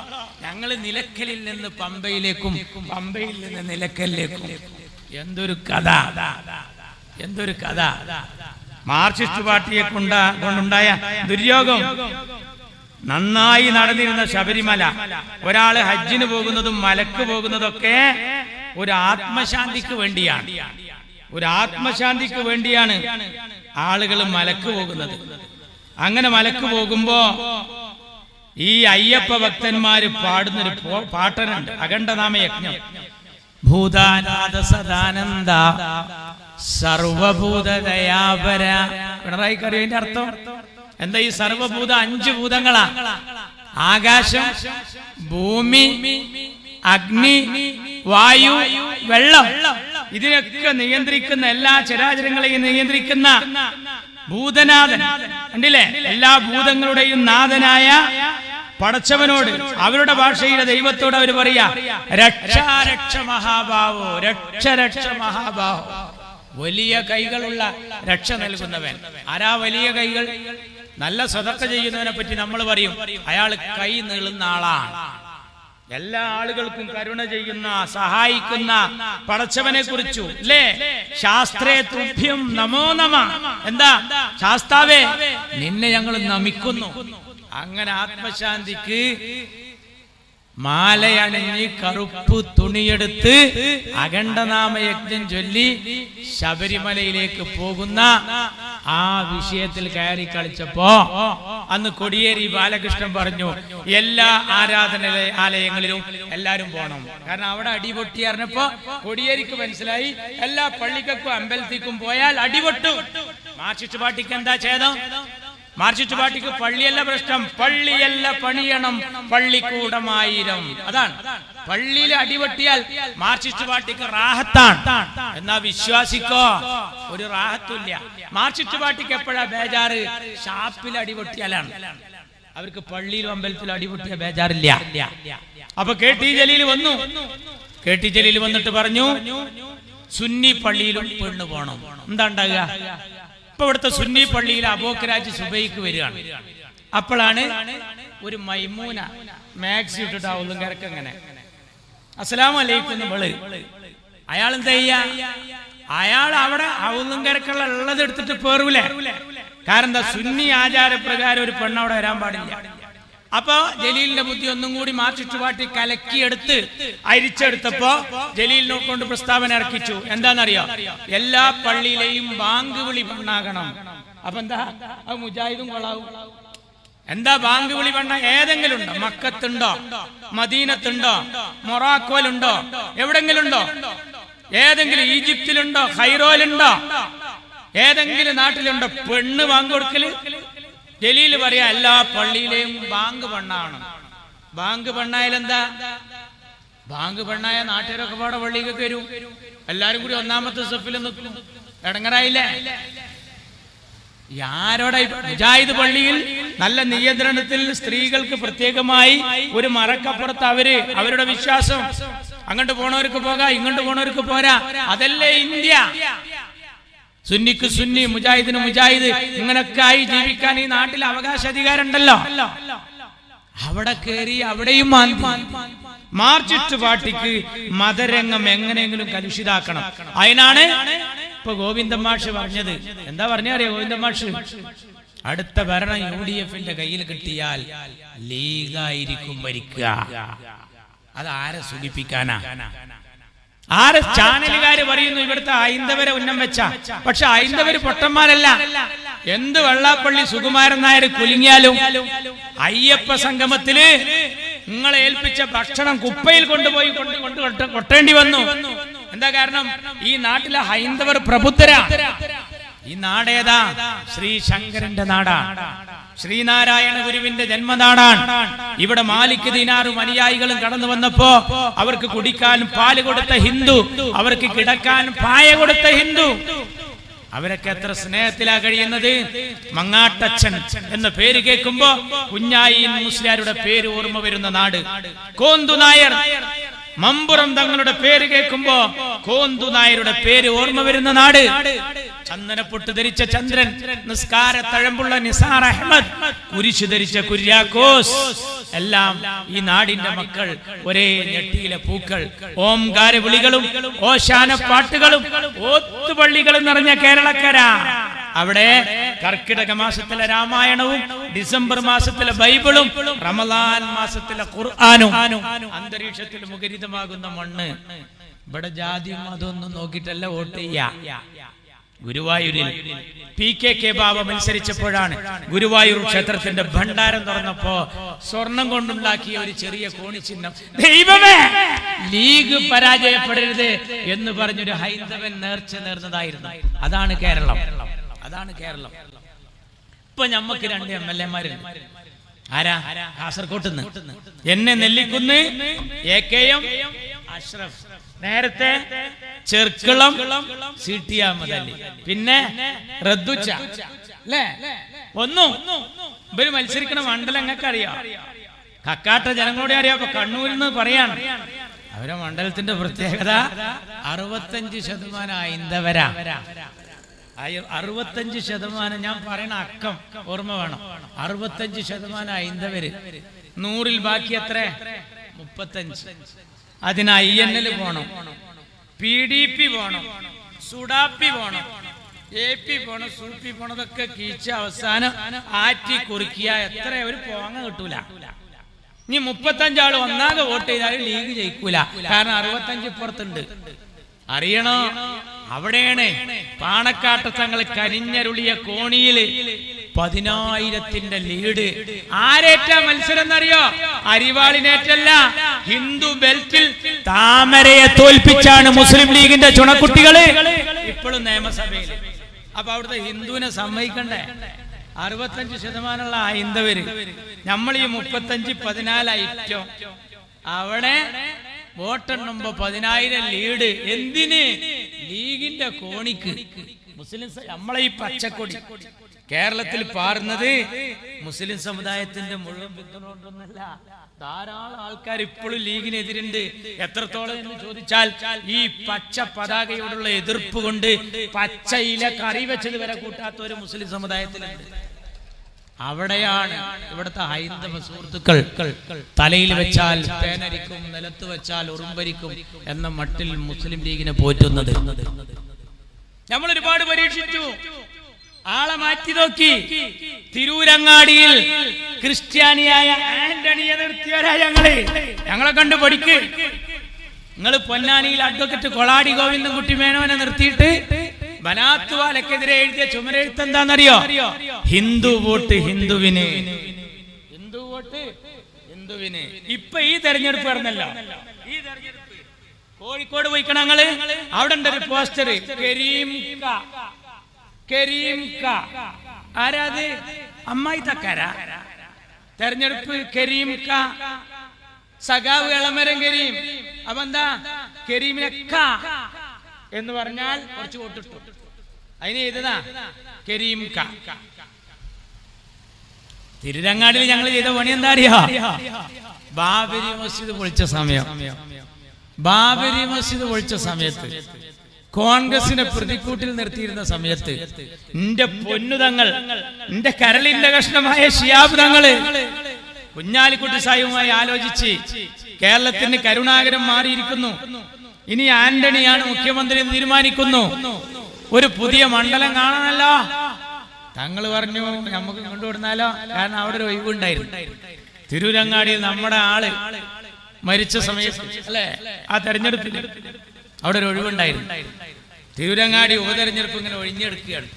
ഞങ്ങൾ നിലക്കലിൽ നിന്ന് പമ്പയിലേക്കും പമ്പയിൽ നിന്ന് നിലക്കലിലേക്കും. എന്തൊരു കഥ, എന്തൊരു കഥ! മാർക്സിസ്റ്റ് പാർട്ടിയെ കൊണ്ടുണ്ടായ ദുര്യോഗം. നന്നായി നടന്നിരുന്ന ശബരിമല, ഒരാള് ഹജ്ജിന് പോകുന്നതും മലക്ക് പോകുന്നതൊക്കെ ഒരു ആത്മശാന്തിക്ക് വേണ്ടിയാണ്. ഒരു ആത്മശാന്തിക്ക് വേണ്ടിയാണ് ആളുകൾ മലക്ക് പോകുന്നത്. അങ്ങനെ മലക്ക് പോകുമ്പോ ഈ അയ്യപ്പ ഭക്തന്മാര് പാടുന്നൊരു പാട്ടനുണ്ട്, അഖണ്ഡനാമയജ്ഞം. ഭൂതാനാഥ സദാനന്ദ സർവഭൂതദയാപര. പിണറായിക്കറിയോ ഇതിന്റെ അർത്ഥം എന്താ? ഈ സർവഭൂത 5 ഭൂതങ്ങളാ: ആകാശം, ഭൂമി, അഗ്നി, വായു, വെള്ളം. ഇതിനൊക്കെ നിയന്ത്രിക്കുന്ന, എല്ലാ ചരാചരങ്ങളെയും നിയന്ത്രിക്കുന്ന ഭൂതനാഥൻ കണ്ടില്ലേ? എല്ലാ ഭൂതങ്ങളുടെയും നാഥനായ പടച്ചവനോട്, അവരുടെ ഭാഷയിലെ ദൈവത്തോട് അവർ പറയാ രക്ഷ മഹാഭാവോ, രക്ഷ മഹാഭാവോ. വലിയ കൈകളുള്ള രക്ഷ നൽകുന്നവൻ. ആരാ വലിയ കൈകൾ? നല്ല സദഖ ചെയ്യുന്നവനെ പറ്റി നമ്മൾ പറയും അയാൾ കൈ നീളുന്ന ആളാണ്. എല്ലാ ആളുകൾക്കും കരുണ ചെയ്യുന്ന, സഹായിക്കുന്ന പടച്ചവനെ കുറിച്ചു അല്ലേ? ശാസ്ത്രേ തുഭ്യം നമോ നമ. എന്താ? ശാസ്താവേ നിന്നെ ഞങ്ങൾ നമിക്കുന്നു. അങ്ങനെ ആത്മശാന്തിക്ക് മാലയണിഞ്ഞ് കറുപ്പ് തുണിയെടുത്ത് അഖണ്ഡനാമയജ്ഞം ചൊല്ലി ശബരിമലയിലേക്ക് പോകുന്ന ആ വിഷയത്തിൽ കയറി കളിച്ചപ്പോ അന്ന് കോടിയേരി ബാലകൃഷ്ണൻ പറഞ്ഞു എല്ലാ ആരാധനാലയങ്ങളിലും എല്ലാരും പോണം. കാരണം അവിടെ അടിപൊട്ടി അറിഞ്ഞപ്പോ കോടിയേരിക്ക് മനസ്സിലായി എല്ലാ പള്ളിക്കും അമ്പലത്തിക്കും പോയാൽ അടിപൊട്ടും. മാർക്സിസ്റ്റ് പാർട്ടിക്ക് എന്താ ഛേദം? മാർക്സിസ്റ്റ് പാർട്ടിക്ക് പള്ളിയല്ല പ്രശ്നം, പള്ളിയല്ല പണിയണം, പള്ളിക്കൂടമായിരം. അതാണ്. പള്ളിയിൽ അടിപൊട്ടിയാൽ മാർക്സിസ്റ്റ് പാർട്ടിക്ക് റാഹത്താണ്. എന്നാ വിശ്വാസിക്കോ ഒരു റാഹത്തുമില്ല. മാർക്സിസ്റ്റ് പാർട്ടിക്ക് എപ്പോഴാ ബേജാറ്? ഷാപ്പിൽ അടിപൊട്ടിയാലാണ്. അവർക്ക് പള്ളിയിലും അമ്പലത്തിലും അടിപൊട്ടിയ ബേജാറില്ല. അപ്പൊ KT ജലീൽ വന്നു. KT ജലീൽ വന്നിട്ട് പറഞ്ഞു സുന്നി പള്ളിയിലും പെണ്ണു പോണം. എന്താ ഉണ്ടാകുക? ഇപ്പൊ ഇവിടുത്തെ സുന്നി പള്ളിയിൽ അബൂബക്കർ സുബൈക്ക് വരികയാണ്. അപ്പോഴാണ് ഒരു മൈമൂന മാക്സി ഇട്ടിട്ട് ആവുന്നു കിടക്കങ്ങനെ അസ്സലാമു അലൈക്കും വിളി. അയാൾ എന്താ ചെയ്യാ? അയാൾ അവിടെ ഔന്നും കിടക്കുള്ള ഉള്ളത് എടുത്തിട്ട് പേറൂലേ? കാരണം എന്താ? സുന്നി ആചാരപ്രകാരം ഒരു പെണ്ണ് അവിടെ വരാൻ പാടില്ല. അപ്പൊ ജലീലിന്റെ ബുദ്ധി ഒന്നും കൂടി മാർക്സിസ്റ്റ് പാർട്ടി കലക്കിയെടുത്ത് അരിച്ചെടുത്തപ്പോ ജലീലിനെ കൊണ്ട് പ്രസ്താവന ഇറക്കിച്ചു. എന്താണെന്നറിയോ? എല്ലാ പള്ളിയിലെയും ബാങ്ക് വിളി പെണ്ണാകണം. അപ്പൊ എന്താ? അത് മുജാഹിദും കൊള്ളാവും. എന്താ ബാങ്ക് വിളി പെണ്ണ? ഏതെങ്കിലും ഉണ്ടോ? മക്കത്തുണ്ടോ? മദീനത്തുണ്ടോ? മൊറാക്കോയിലുണ്ടോ? എവിടെങ്കിലും ഉണ്ടോ? ഏതെങ്കിലും ഈജിപ്തിലുണ്ടോ? ഖൈറോയിലുണ്ടോ? ഏതെങ്കിലും നാട്ടിലുണ്ടോ പെണ്ണ് ബാങ്ക് കൊടുക്കല്? ജലീൽ പറയാ എല്ലാ പള്ളിയിലെയും ബാങ്ക് പെണ്ണാണ്. ബാങ്ക് പെണ്ണായാലെന്താ? ബാങ്ക് പെണ്ണായ നാട്ടുകാരൊക്കെ പാടെ പള്ളിയൊക്കെ വരും. എല്ലാരും കൂടി ഒന്നാമത്തെ സഫിൽ നിൽക്കും. ഇടങ്ങറായില്ലേ? ആരോടായി? മുജാഹിദ് പള്ളിയിൽ നല്ല നിയന്ത്രണത്തിൽ സ്ത്രീകൾക്ക് പ്രത്യേകമായി ഒരു മറക്കപ്പുറത്ത് അവരുടെ വിശ്വാസം. അങ്ങോട്ട് പോണവർക്ക് പോകാം, ഇങ്ങോട്ട് പോണവർക്ക് പോരാ. അതല്ലേ ഇന്ത്യ. സുന്നിക്ക് സുന്നി, മുജാഹിദിന് മുജാഹിദ്, ഇങ്ങനൊക്കെ ആയി ജീവിക്കാൻ ഈ നാട്ടിൽ അവകാശാധികാരം ഉണ്ടല്ലോ. അവിടെ കയറി അവിടെയും മാർക്സിസ്റ്റ് പാർട്ടിക്ക് മതരംഗം എങ്ങനെയെങ്കിലും കലുഷിതാക്കണം. അതിനാണ് ഇപ്പൊ ഗോവിന്ദൻ മാഷ് പറഞ്ഞത്. എന്താ പറഞ്ഞറിയോ ഗോവിന്ദൻ മാഷ്? അടുത്ത ഭരണം UDF-ന്റെ കയ്യിൽ കിട്ടിയാൽ ലീഗായിരിക്കും ഭരിക്കുക. അത് ആരെ സൂചിപ്പിക്കാനാ? ആര് ചാനലുകാര് പറയുന്നു ഇവിടുത്തെ ഹൈന്ദവരെ ഉന്നം വെച്ച. പക്ഷെ ഹൈന്ദവര് പൊട്ടന്മാരല്ല. എന്ത് വെള്ളാപ്പള്ളി സുകുമാരൻ നായർ കുലുങ്ങിയാലും അയ്യപ്പ സംഗമത്തില് നിങ്ങളെ ഏൽപ്പിച്ച ഭക്ഷണം കുപ്പയിൽ കൊണ്ടുപോയി കൊട്ടേണ്ടി വന്നു. എന്താ കാരണം? ഈ നാട്ടിലെ ഹൈന്ദവർ പ്രബുദ്ധരാ. ഈ നാടേതാ? ശ്രീ ശങ്കരന്റെ നാടാ. ശ്രീനാരായണ ഗുരുവിന്റെ ജന്മനാടാണ്. ഇവിടെ മാലിക് ദീനാറും അനുയായികളും കടന്നു വന്നപ്പോ അവർക്ക് കുടിക്കാൻ പാല് കൊടുത്ത ഹിന്ദു, അവർക്ക് കിടക്കാൻ പായ കൊടുത്ത ഹിന്ദു, അവരൊക്കെ എത്ര സ്നേഹത്തിലാ കഴിയുന്നത്. മങ്ങാട്ടച്ഛൻ എന്ന പേര് കേൾക്കുമ്പോ കുഞ്ഞായി മുസ്ലിയാരുടെ പേര് ഓർമ്മ വരുന്ന നാട്. കോന്തു നായർ, മമ്പുറം തങ്ങളുടെ പേര് കേൾക്കുമ്പോ കോന്തു നായരുടെ പേര് ഓർമ്മ വരുന്ന നാട്. ചന്ദനപ്പൊട്ട് ധരിച്ച ചന്ദ്രൻ, നിസ്കാര തഴമ്പുള്ള നിസാർ അഹമ്മദ്, കുരിശു ധരിച്ച കുര്യാക്കോസ്, എല്ലാം ഈ നാടിന്റെ മക്കൾ. ഒരേ ഞെട്ടിയിലെ പൂക്കൾ. ഓംകാര വിളികളും ഓശാന പാട്ടുകളും ഓത്തുപള്ളികളും നിറഞ്ഞ കേരളക്കര. അവിടെ കർക്കിടക മാസത്തിലെ രാമായണവും ഡിസംബർ മാസത്തിലെ ബൈബിളും റമദാൻ മാസത്തിലെ ഖുർആനും അന്തരീക്ഷത്തിൽ മുഖരിതമാകുന്ന മണ്ണ്. ഇവിടെ ജാതിയും അതൊന്നും നോക്കിയിട്ടല്ല വോട്ട് ചെയ്യാ. ഗുരുവായൂരിൽ PKK ബാബ മത്സരിച്ചപ്പോഴാണ് ഗുരുവായൂർ ക്ഷേത്രത്തിന്റെ ഭണ്ഡാരം തുറന്നപ്പോ സ്വർണം കൊണ്ടുണ്ടാക്കിയ ഒരു ചെറിയ കോണിച്ചിഹ്നം, ദൈവമേ ലീഗ് പരാജയപ്പെടരുത് എന്ന് പറഞ്ഞൊരു ഹൈന്ദവൻ നേർച്ച നേർന്നതായിരുന്നു. അതാണ് കേരളം, അതാണ് കേരളം. ഇപ്പൊ ഞമ്മക്ക് 2 MLA-മാരുണ്ട്. ആരാ? കാസർകോട്ട് നിന്ന് എന്നെ നെല്ലിക്കുന്ന് AKM അഷ്റഫ്, നേരത്തെ ചെർക്കളം CT അഹമ്മദ് അലി, പിന്നെ റദ്ദുച്ച അല്ലേ. ഒന്നും ഇവര് മത്സരിക്കണ മണ്ഡലം ഞങ്ങൾക്ക് അറിയാം. കക്കാട്ട ജനങ്ങളോടെ അറിയാം. അപ്പൊ കണ്ണൂരിൽ നിന്ന് പറയാണ്, അവരെ മണ്ഡലത്തിന്റെ പ്രത്യേകത 65% ഹൈന്ദവരാ. 65%, ഞാൻ പറയണ അക്കം ഓർമ്മ വേണം. 65% ഹൈന്ദവര്. 100-ൽ ബാക്കി എത്ര? 35. അതിന് INL പോണം, PDP പോണം, സുഡാപ്പി പോണം, AP പോണം, സൂപ്പി പോണതൊക്കെ കീച്ച അവസാനം ആറ്റി കുറിക്കുക. എത്ര ഒരു പോങ്ങ കിട്ടൂല. ഇനി 35 ആള് ഒന്നാകെ വോട്ട് ചെയ്താലും ലീഗ് ജയിക്കൂല. കാരണം 65 ഇപ്പുറത്തുണ്ട്. അറിയണോ? അവിടെയാണ് പാണക്കാട്ട് തങ്ങൾ കരിഞ്ഞരുളിയ കോണിയില് 10,000-ന്റെ ലീഡ്. ആരേറ്റ മത്സരം എന്നറിയോ? അരിവാളിനേറ്റല്ല, ഹിന്ദു ബെൽറ്റിൽ താമരയെ തോൽപ്പിച്ചാണ് മുസ്ലിം ലീഗിന്റെ ചുണക്കുട്ടികള് ഇപ്പോഴും നിയമസഭയിൽ. അപ്പൊ അവിടുത്തെ ഹിന്ദുവിനെ സമ്മതിക്കണ്ടേ? 65% ഹൈന്ദവര്. നമ്മൾ ഈ 35-14 ഐറ്റം. അവിടെ വോട്ടെണ്ണുമ്പോ 10,000 ലീഡ്. എന്തിന്? ലീഗിന്റെ കോണിക്ക്. മുസ്ലിം നമ്മളെ ഈ പച്ചക്കൊടി കേരളത്തിൽ പാറുന്നത് മുസ്ലിം സമുദായത്തിന്റെ മുഴുവൻ പിന്തുണ. ധാരാളം ആൾക്കാർ ഇപ്പോഴും ലീഗിനെതിരുണ്ട്. എത്രത്തോളം എന്ന് ചോദിച്ചാൽ ഈ പച്ച പതാകയോടുള്ള എതിർപ്പ് കൊണ്ട് പച്ച ഇല കറി വെച്ചത് വരെ കൂട്ടാത്ത ഒരു മുസ്ലിം സമുദായത്തിലുണ്ട്. അവിടെയാണ് ഇവിടുത്തെ ഹൈന്ദവ സുഹൃത്തുക്കൾ തലയിൽ വെച്ചാൽ പേനരിക്കും, നിലത്ത് വെച്ചാൽ ഉറുമ്പരിക്കും എന്ന മട്ടിൽ മുസ്ലിം ലീഗിനെ പോറ്റുന്നത്. നമ്മൾ ഒരുപാട് പരീക്ഷിച്ചു, ആളെ മാറ്റി നോക്കി. തിരൂരങ്ങാടിയിൽ ക്രിസ്ത്യാനിയായ ആന്റണിയെ നിർത്തിയവരാ ഞങ്ങളെ കണ്ടു പഠിക്ക്. നിങ്ങൾ പൊന്നാനിയിൽ അഡ്വക്കേറ്റ് കൊളാടി ഗോവിന്ദൻകുട്ടി മേനോനെ നിർത്തിയിട്ട് ബനാത്തുവാലക്കെതിരെ എഴുതിയ ചുമരെഴുത്ത് എന്താണെന്നറിയോ? ഹിന്ദു വോട്ട് ഹിന്ദുവിന്, ഹിന്ദു വോട്ട് ഹിന്ദുവിന്. ഇപ്പൊ ഈ തെരഞ്ഞെടുപ്പ് നടന്നല്ലോ, ഈ തെരഞ്ഞെടുപ്പ് കോഴിക്കോട് പോയിക്കണ ഞങ്ങള്. അവിടെ ഉണ്ട് ഒരു പോസ്റ്റർ, കരീം ക. ആരാത്? അമ്മായി തക്കാരാ. തെരഞ്ഞെടുപ്പ് കരീം ക, സഖാവ് എളമരം കരീം. അപ്പൊ എന്താ? കരീമിനെ ക എന്ന് പറഞ്ഞാൽ കുറച്ച് വോട്ടിട്ടു. അതിന് എഴുതുതാ കരീം ക. തിരുരങ്ങാടിയിൽ ഞങ്ങൾ ചെയ്ത പണി എന്താ അറിയാ? ബാബരി മസ്ജിദ് പൊളിച്ച സമയം, ബാബരി മസ്ജിദ് പൊളിച്ച സമയത്ത് കോൺഗ്രസിനെ പ്രതിക്കൂട്ടിൽ നിർത്തിയിരുന്ന സമയത്ത് എന്റെ പൊന്നുതങ്ങൾ, എന്റെ കരളിന്റെ കഷ്ണമായ ശിയാബ് തങ്ങള് കുഞ്ഞാലിക്കുട്ടി സാഹിബുമായി ആലോചിച്ച് കേരളത്തിന് കരുണാകരൻ മാറിയിരിക്കുന്നു, ഇനി ആന്റണിയാണ് മുഖ്യമന്ത്രി എന്ന് തീരുമാനിക്കുന്നു. ഒരു പുതിയ മണ്ഡലം കാണണമല്ലോ. തങ്ങൾ പറഞ്ഞു നമുക്ക് കൊണ്ടുവിടുന്നാലോ, കാരണം അവിടെ ഒരു ഒഴിവുണ്ടായിരുന്നു. തിരൂരങ്ങാടിയിൽ നമ്മുടെ ആള് മരിച്ച സമയത്ത് അല്ലെ, ആ തെരഞ്ഞെടുപ്പിൽ അവിടെ ഒരു ഒഴിവുണ്ടായിരുന്നു. തിരൂരങ്ങാടി ഉപതെരഞ്ഞെടുപ്പ് ഇങ്ങനെ ഒഴിഞ്ഞെടുക്കുകയാണ്.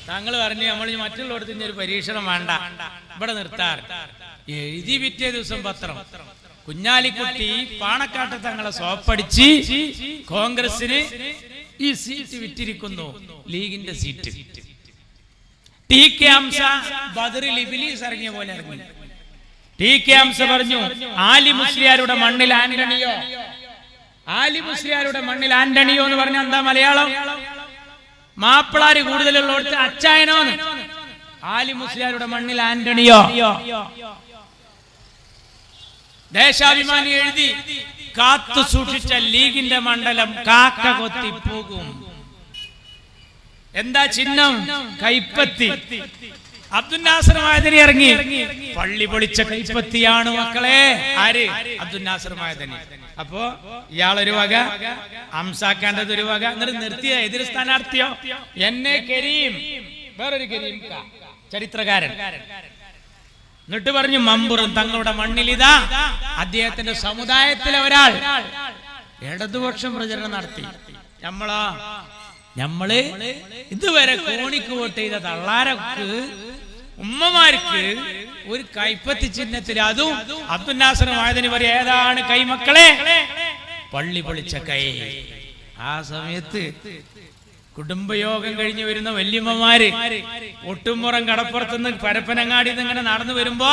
താങ്കൾ പറഞ്ഞു നമ്മൾ മറ്റുള്ളവർക്ക് ഒരു പരീക്ഷണം വേണ്ട, ഇവിടെ നിർത്താർ. എഴുതി പിറ്റേ ദിവസം പത്രം, കുഞ്ഞാലിക്കുട്ടി പാണക്കാട്ട് തങ്ങളെ സോപ്പടിച്ച് കോൺഗ്രസിന് ഈ സീറ്റ് വിറ്റിരിക്കുന്നു, ലീഗിന്റെ സീറ്റ്. ടി കെ ഹംസ ബദറിൽ ഇബ്ലീസ് ഇറങ്ങിയ പോലെ ഇറങ്ങി. ടി കെ ഹംസ പറഞ്ഞു, ആലി മുസ്ലിയാരുടെ മണ്ണിൽ ആന്റണിയോ. ആലി മുസ്ലിയാരുടെ മണ്ണിൽ ആന്റണിയോ എന്ന് പറഞ്ഞാൽ എന്താ മലയാളം? മാപ്പിളാര് കൂടുതലുള്ളടത്ത് അച്ചായനോന്ന്. ആലി മുസ്ലിയാരുടെ മണ്ണിൽ ആന്റണിയോ. ദേശാഭിമാനി എഴുതി, കാത്തു സൂക്ഷിച്ച ലീഗിന്റെ മണ്ഡലം കാക്ക കൊത്തിപ്പോകും. എന്താ ചിഹ്നം? കൈപ്പത്തി. അബ്ദുൽ നാസർ മഅദനി ഇറങ്ങി, പള്ളി പൊളിച്ച കൈപ്പത്തിയാണ് മക്കളെ. ആര്? അബ്ദുൽ നാസർ മഅദനി. അപ്പോ ഇയാളൊരു വക, ഹംസാക്കേണ്ടത് ഒരു വക. എന്നിട്ട് നിർത്തിയ എതിർ സ്ഥാനാർത്ഥിയോ എന്നെ കരീം, വേറൊരു കരീം ചരിത്രകാരൻ. എന്നിട്ട് പറഞ്ഞു, മമ്പുറം തങ്ങളുടെ മണ്ണിലിതാ അദ്ദേഹത്തിന്റെ സമുദായത്തിലെ ഒരാൾ ഇടതുപക്ഷം പ്രചരണം നടത്തി. നമ്മള് ഇതുവരെ കോണിക്ക് വോട്ട് ചെയ്ത തള്ളാരക്ക്, ഉമ്മമാർക്ക് ഒരു കൈപ്പത്തി ചിഹ്നത്തിൽ, അതും അബ്ദുൽ നാസർ മഅദനി പറയും, ഏതാണ് കൈ മക്കളെ? പള്ളി പൊളിച്ച കൈ. ആ സമയത്ത് കുടുംബയോഗം കഴിഞ്ഞു വരുന്ന വല്യമ്മമാര് ഒട്ടുമുറം കടപ്പുറത്തുനിന്ന് പരപ്പനങ്ങാടി ഇങ്ങനെ നടന്നു വരുമ്പോ,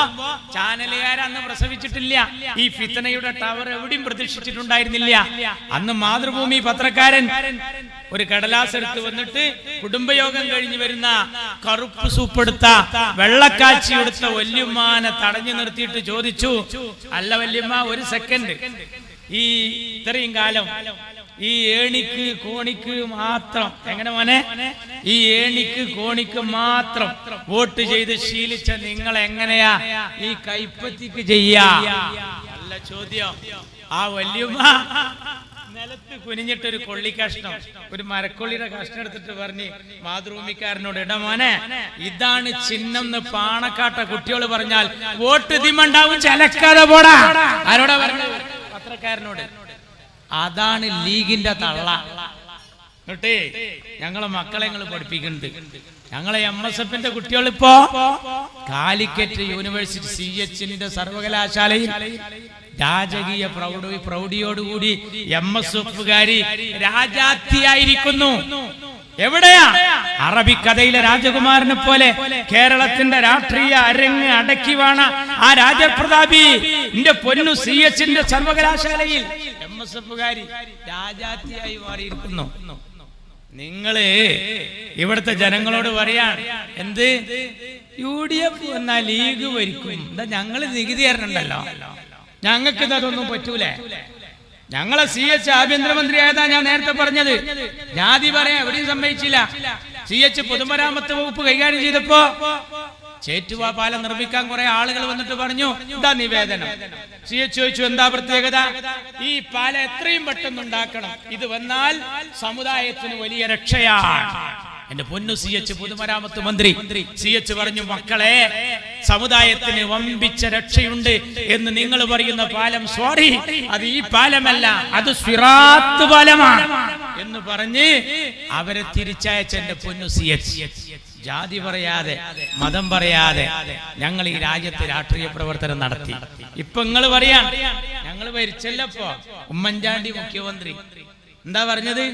ചാനലുകാരെ അന്ന് പ്രസവിച്ചിട്ടില്ല, ഈ ഫിത്തനയുടെ ടവർ എവിടെയും പ്രതീക്ഷിച്ചിട്ടുണ്ടായിരുന്നില്ല. അന്ന് മാതൃഭൂമി പത്രക്കാരൻ ഒരു കടലാസ് എടുത്ത് വന്നിട്ട് കുടുംബയോഗം കഴിഞ്ഞു വരുന്ന കറുപ്പ് സൂപ്പെടുത്ത വെള്ളക്കാച്ചി എടുത്ത വല്യമ്മാനെ തടഞ്ഞു നിർത്തിയിട്ട് ചോദിച്ചു, അല്ല വല്യമ്മ, ഒരു സെക്കൻഡ്, ഈ ഇത്രയും കാലം ഈ ഏണിക്ക് കോണിക്ക് മാത്രം, എങ്ങനെ മോനെ, ഈ ഏണിക്ക് കോണിക്ക് മാത്രം വോട്ട് ചെയ്ത് ശീലിച്ച നിങ്ങൾ എങ്ങനെയാ ഈ കൈപ്പത്തിക്ക് ചെയ്യാ? നല്ല ചോദ്യം. ആ വല്യമ്മ നിലത്ത് കുനിഞ്ഞിട്ടൊരു കൊള്ളി കഷ്ണം, ഒരു മരക്കൊള്ളിയുടെ കഷ്ണം എടുത്തിട്ട് പറഞ്ഞ് മാതൃഭൂമിക്കാരനോട്, ഇടമോനെ, ഇതാണ് ചിഹ്നം എന്ന് പാണക്കാട്ട കുട്ടികൾ പറഞ്ഞാൽ വോട്ട് ഇതിമുണ്ടാവും, ചലക്കാതെ പോടാ. ആരോടാ പറഞ്ഞത്? പത്രക്കാരനോട്. അതാണ് ലീഗിന്റെ തള്ള. എന്നിട്ടേ ഞങ്ങളെ മക്കളെ ഞങ്ങൾ പഠിപ്പിക്കുന്നുണ്ട്. ഞങ്ങളെ MSFന്റെ കുട്ടികൾ ഇപ്പോ കാലിക്കറ്റ് യൂണിവേഴ്സിറ്റി CHന്റെ സർവകലാശാലയിൽ രാജകീയ പ്രൗഢിയോടുകൂടി MSFകാരി രാജാത്തിയായിരിക്കുന്നു. എവിടെയാ? അറബിക്കഥയിലെ രാജകുമാരനെ പോലെ കേരളത്തിന്റെ രാഷ്ട്രീയ അരങ്ങ് അടക്കി വാണ ആ രാജപ്രതാപി എന്റെ പൊന്നു CHന്റെ സർവകലാശാലയിൽ MSFകാരി രാജാത്തിയായി മാറിയിരിക്കുന്നു. നിങ്ങള് ഇവിടുത്തെ ജനങ്ങളോട് പറയാൻ, എന്ത് UDF എന്നാ ലീഗ് ഭരിക്കും, എന്താ ഞങ്ങള് നികുതി തരണുണ്ടല്ലോ, ഞങ്ങൾക്ക് ഇതൊന്നും പറ്റൂലേ? ഞങ്ങളെ CH ആഭ്യന്തരമന്ത്രി ആയതാ ഞാൻ നേരത്തെ പറഞ്ഞത്. ജാതി പറയാൻ എവിടെയും സമ്മതിച്ചില്ല. CH പൊതുമരാമത്ത് വകുപ്പ് കൈകാര്യം ചെയ്തപ്പോ ചേറ്റുവ പാലം നിർമ്മിക്കാൻ കുറെ ആളുകൾ വന്നിട്ട് പറഞ്ഞു, എന്താ നിവേദനം? CH ചോദിച്ചു, എന്താ പ്രത്യേകത? ഈ പാലം എത്രയും പെട്ടെന്ന് ഉണ്ടാക്കണം, ഇത് വന്നാൽ സമുദായത്തിന് വലിയ രക്ഷയാണ്. എന്റെ പൊന്നു CH പൊതുമരാമത്ത് മന്ത്രി CH പറഞ്ഞു, മക്കളെ, സമുദായത്തിന് വമ്പിച്ച രക്ഷയുണ്ട് എന്ന് നിങ്ങൾ പറയുന്ന പാലം, സോറി, അത് ഈ പാലമല്ല, അത് സിറാത്ത് പാലമാണ് എന്ന് പറഞ്ഞ് അവരെ തിരിച്ചയച്ച എന്റെ പൊന്നു CH. ജാതി പറയാതെ, മതം പറയാതെ ഞങ്ങൾ ഈ രാജ്യത്ത് രാഷ്ട്രീയ പ്രവർത്തനം നടത്തി. ഇപ്പൊ നിങ്ങൾ പറയാൻ, ഞങ്ങൾ ഭരിച്ചല്ലപ്പോ ഉമ്മൻചാണ്ടി മുഖ്യമന്ത്രി എന്താ പറഞ്ഞത്?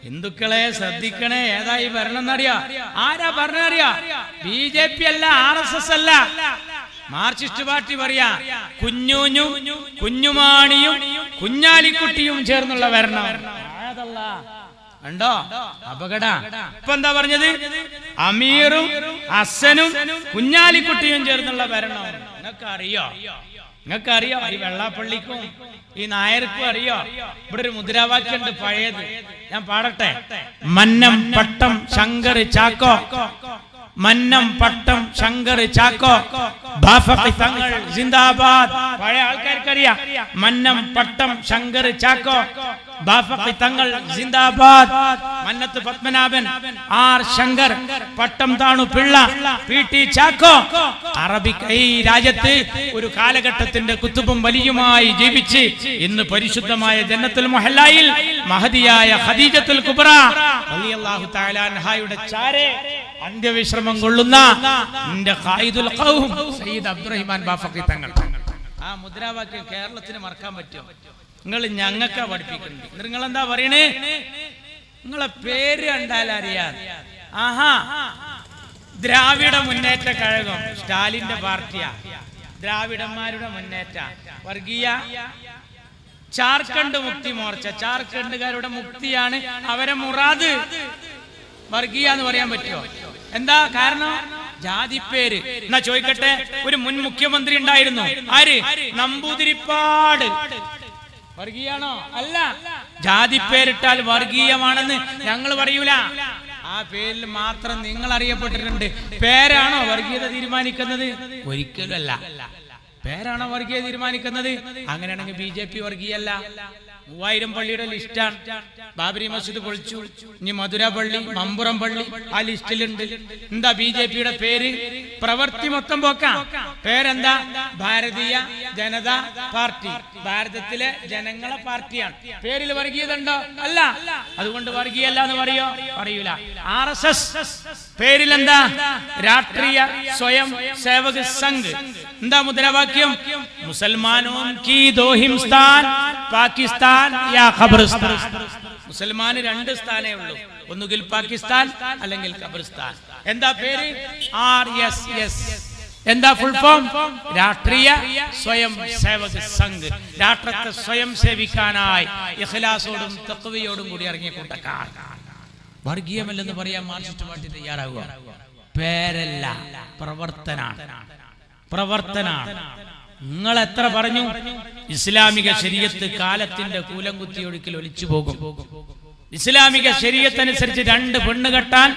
ഹിന്ദുക്കളെ ശ്രദ്ധിക്കണേ, ഏതായി ഭരണം എന്നറിയാ? ആരാ ഭരണം അറിയാ? BJP അല്ല, RSS അല്ല, മാർക്സിസ്റ്റ് പാർട്ടി പറയാ. കുഞ്ഞൂഞ്ഞും കുഞ്ഞുമാണിയും കുഞ്ഞാലിക്കുട്ടിയും ചേർന്നുള്ള ഭരണം. ഉണ്ടോ? അപകട. ഇപ്പൊ എന്താ പറഞ്ഞത്? അമീറും അസനും കുഞ്ഞാലിക്കുട്ടിയും ചേർന്നുള്ള ഭരണം. നിങ്ങൾക്കറിയോ? ഈ വെള്ളാപ്പള്ളിക്കും ഈ നായർക്കും അറിയോ? ഇവിടെ ഒരു മുദ്രാവാക്യമുണ്ട് പഴയത്, ഞാൻ പാടട്ടെ. മന്നം പട്ടം ശങ്കർ ചാക്കോ, മന്നം പട്ടം ശങ്കർ ചാക്കോ, ബാഫഖി തങ്ങൾ സിന്ദാബാദ്. പഴയ ആൾക്കാർക്കറിയാം. മന്നം പട്ടം ശങ്കർ ചാക്കോ, ബാഫഖി തങ്ങൾ സിന്ദാബാദ്. മന്നത്ത് പത്മനാഭൻ, R ശങ്കർ, പട്ടം താണു പിള്ള, PT ചാക്കോ. ഈ രാജ്യത്ത് ഒരു കാലഘട്ടത്തിന്റെ കുത്തുബും വലിയുമായി ജീവിച്ച് ഇന്ന് പരിശുദ്ധമായ ജന്നത്തുൽ മുഹല്ലയിൽ മഹദിയായ ഖദീജത്തുൽ കുബ്ര റളിയല്ലാഹു തആല അൻഹയുടെ ചാരെ അന്ത്യവിശ്രമം കൊള്ളുന്ന എന്റെ ഖായിദുൽ ഖൗം സയ്യിദ് അബ്ദുറഹിമാൻ ബാഫഖി തങ്ങൾ. ആ മുദ്രാവാക്യം കേരളത്തിന് മറക്കാൻ പറ്റുമോ? നിങ്ങൾ ഞങ്ങൾക്കാ പഠിപ്പിക്കുന്നുണ്ട്. നിങ്ങൾ എന്താ പറയണേ? നിങ്ങളെ പേര് കണ്ടാൽ അറിയാം. ആഹാ, ദ്രാവിഡ മുന്നേറ്റ കഴകം സ്റ്റാലിന്റെ പാർട്ടിയാ. ദ്രാവിഡന്മാരുടെ മുന്നേറ്റ വർഗീയ. ജാർഖണ്ഡ് മുക്തി മോർച്ച ജാർഖണ്ഡുകാരുടെ മുക്തിയാണ്, അവരെ മുറാദ്. വർഗീയ എന്ന് പറയാൻ പറ്റുമോ? എന്താ കാരണം? ജാതിപ്പേര്. എന്നാ ചോദിക്കട്ടെ, ഒരു മുൻ മുഖ്യമന്ത്രി ഉണ്ടായിരുന്നു, ആര്? നമ്പൂതിരിപ്പാട്. വർഗീയാണോ? അല്ല. ജാതിപ്പേരിട്ടാൽ വർഗീയമാണെന്ന് ഞങ്ങൾ പറയൂല. ആ പേരിൽ മാത്രം നിങ്ങൾ അറിയപ്പെട്ടിട്ടുണ്ട്. പേരാണോ വർഗീയത തീരുമാനിക്കുന്നത്? ഒരിക്കലും അല്ല. പേരാണോ വർഗീയത തീരുമാനിക്കുന്നത്? അങ്ങനെയാണെങ്കിൽ BJP വർഗീയല്ല. 3000 പള്ളിയുടെ ലിസ്റ്റാണ്. ബാബരി മസ്ജിദ് പൊളിച്ചു, ഇനി മധുര പള്ളി, മമ്പുറം പള്ളി ആ ലിസ്റ്റിലുണ്ട്. എന്താ BJPയുടെ പേര്? പ്രവൃത്തി മൊത്തം പോക്കാം. പേരെന്താ? ഭാരതീയ ജനതാ പാർട്ടി. ഭാരതത്തിലെ ജനങ്ങളെ പാർട്ടിയാണ്. പേരിൽ വർഗീയത ഉണ്ടോ? അല്ല. അതുകൊണ്ട് വർഗീയല്ല എന്ന് പറയൂല. RSS പേരിലെന്താ? രാഷ്ട്രീയ സ്വയം സേവക് സംഘ്. എന്താ മുദ്രാവാക്യം? മുസൽമാനോം കി ദോ ഹിംസ്ഥാൻ, പാകിസ്ഥാൻ യാ ഖബർസ്ഥാൻ. മുസൽമാന് 2 സ്ഥാനേ ഉള്ളൂ, ഒന്നുകിൽ പാകിസ്ഥാൻ അല്ലെങ്കിൽ ഖബർസ്ഥാൻ. എന്താ പേര്? RSS. എന്താ ഫുൾ ഫോം? രാഷ്ട്രീയ സ്വയം സേവക് സംഘ്. രാഷ്ട്രത്തെ സ്വയം സേവിക്കാനായി ഇഖ്ലാസോടും തഖ്വയോടും കൂടി ഇറങ്ങിയ കൂട്ടക്കാർ. വർഗീയമല്ലെന്ന് പറയാൻ മാർക്സിസ്റ്റ് പാർട്ടി തയ്യാറാകുക? പേരല്ല, പ്രവർത്തനാണ്. നിങ്ങൾ എത്ര പറഞ്ഞു? ഇസ്ലാമിക ശരീഅത്ത് കാലത്തിന്റെ കൂലംകുത്തി ഒഴുക്കിൽ ഒലിച്ചു പോകും. ഇസ്ലാമിക ശരീഅത്ത് അനുസരിച്ച് 2 പെണ്ണ് കെട്ടാൻ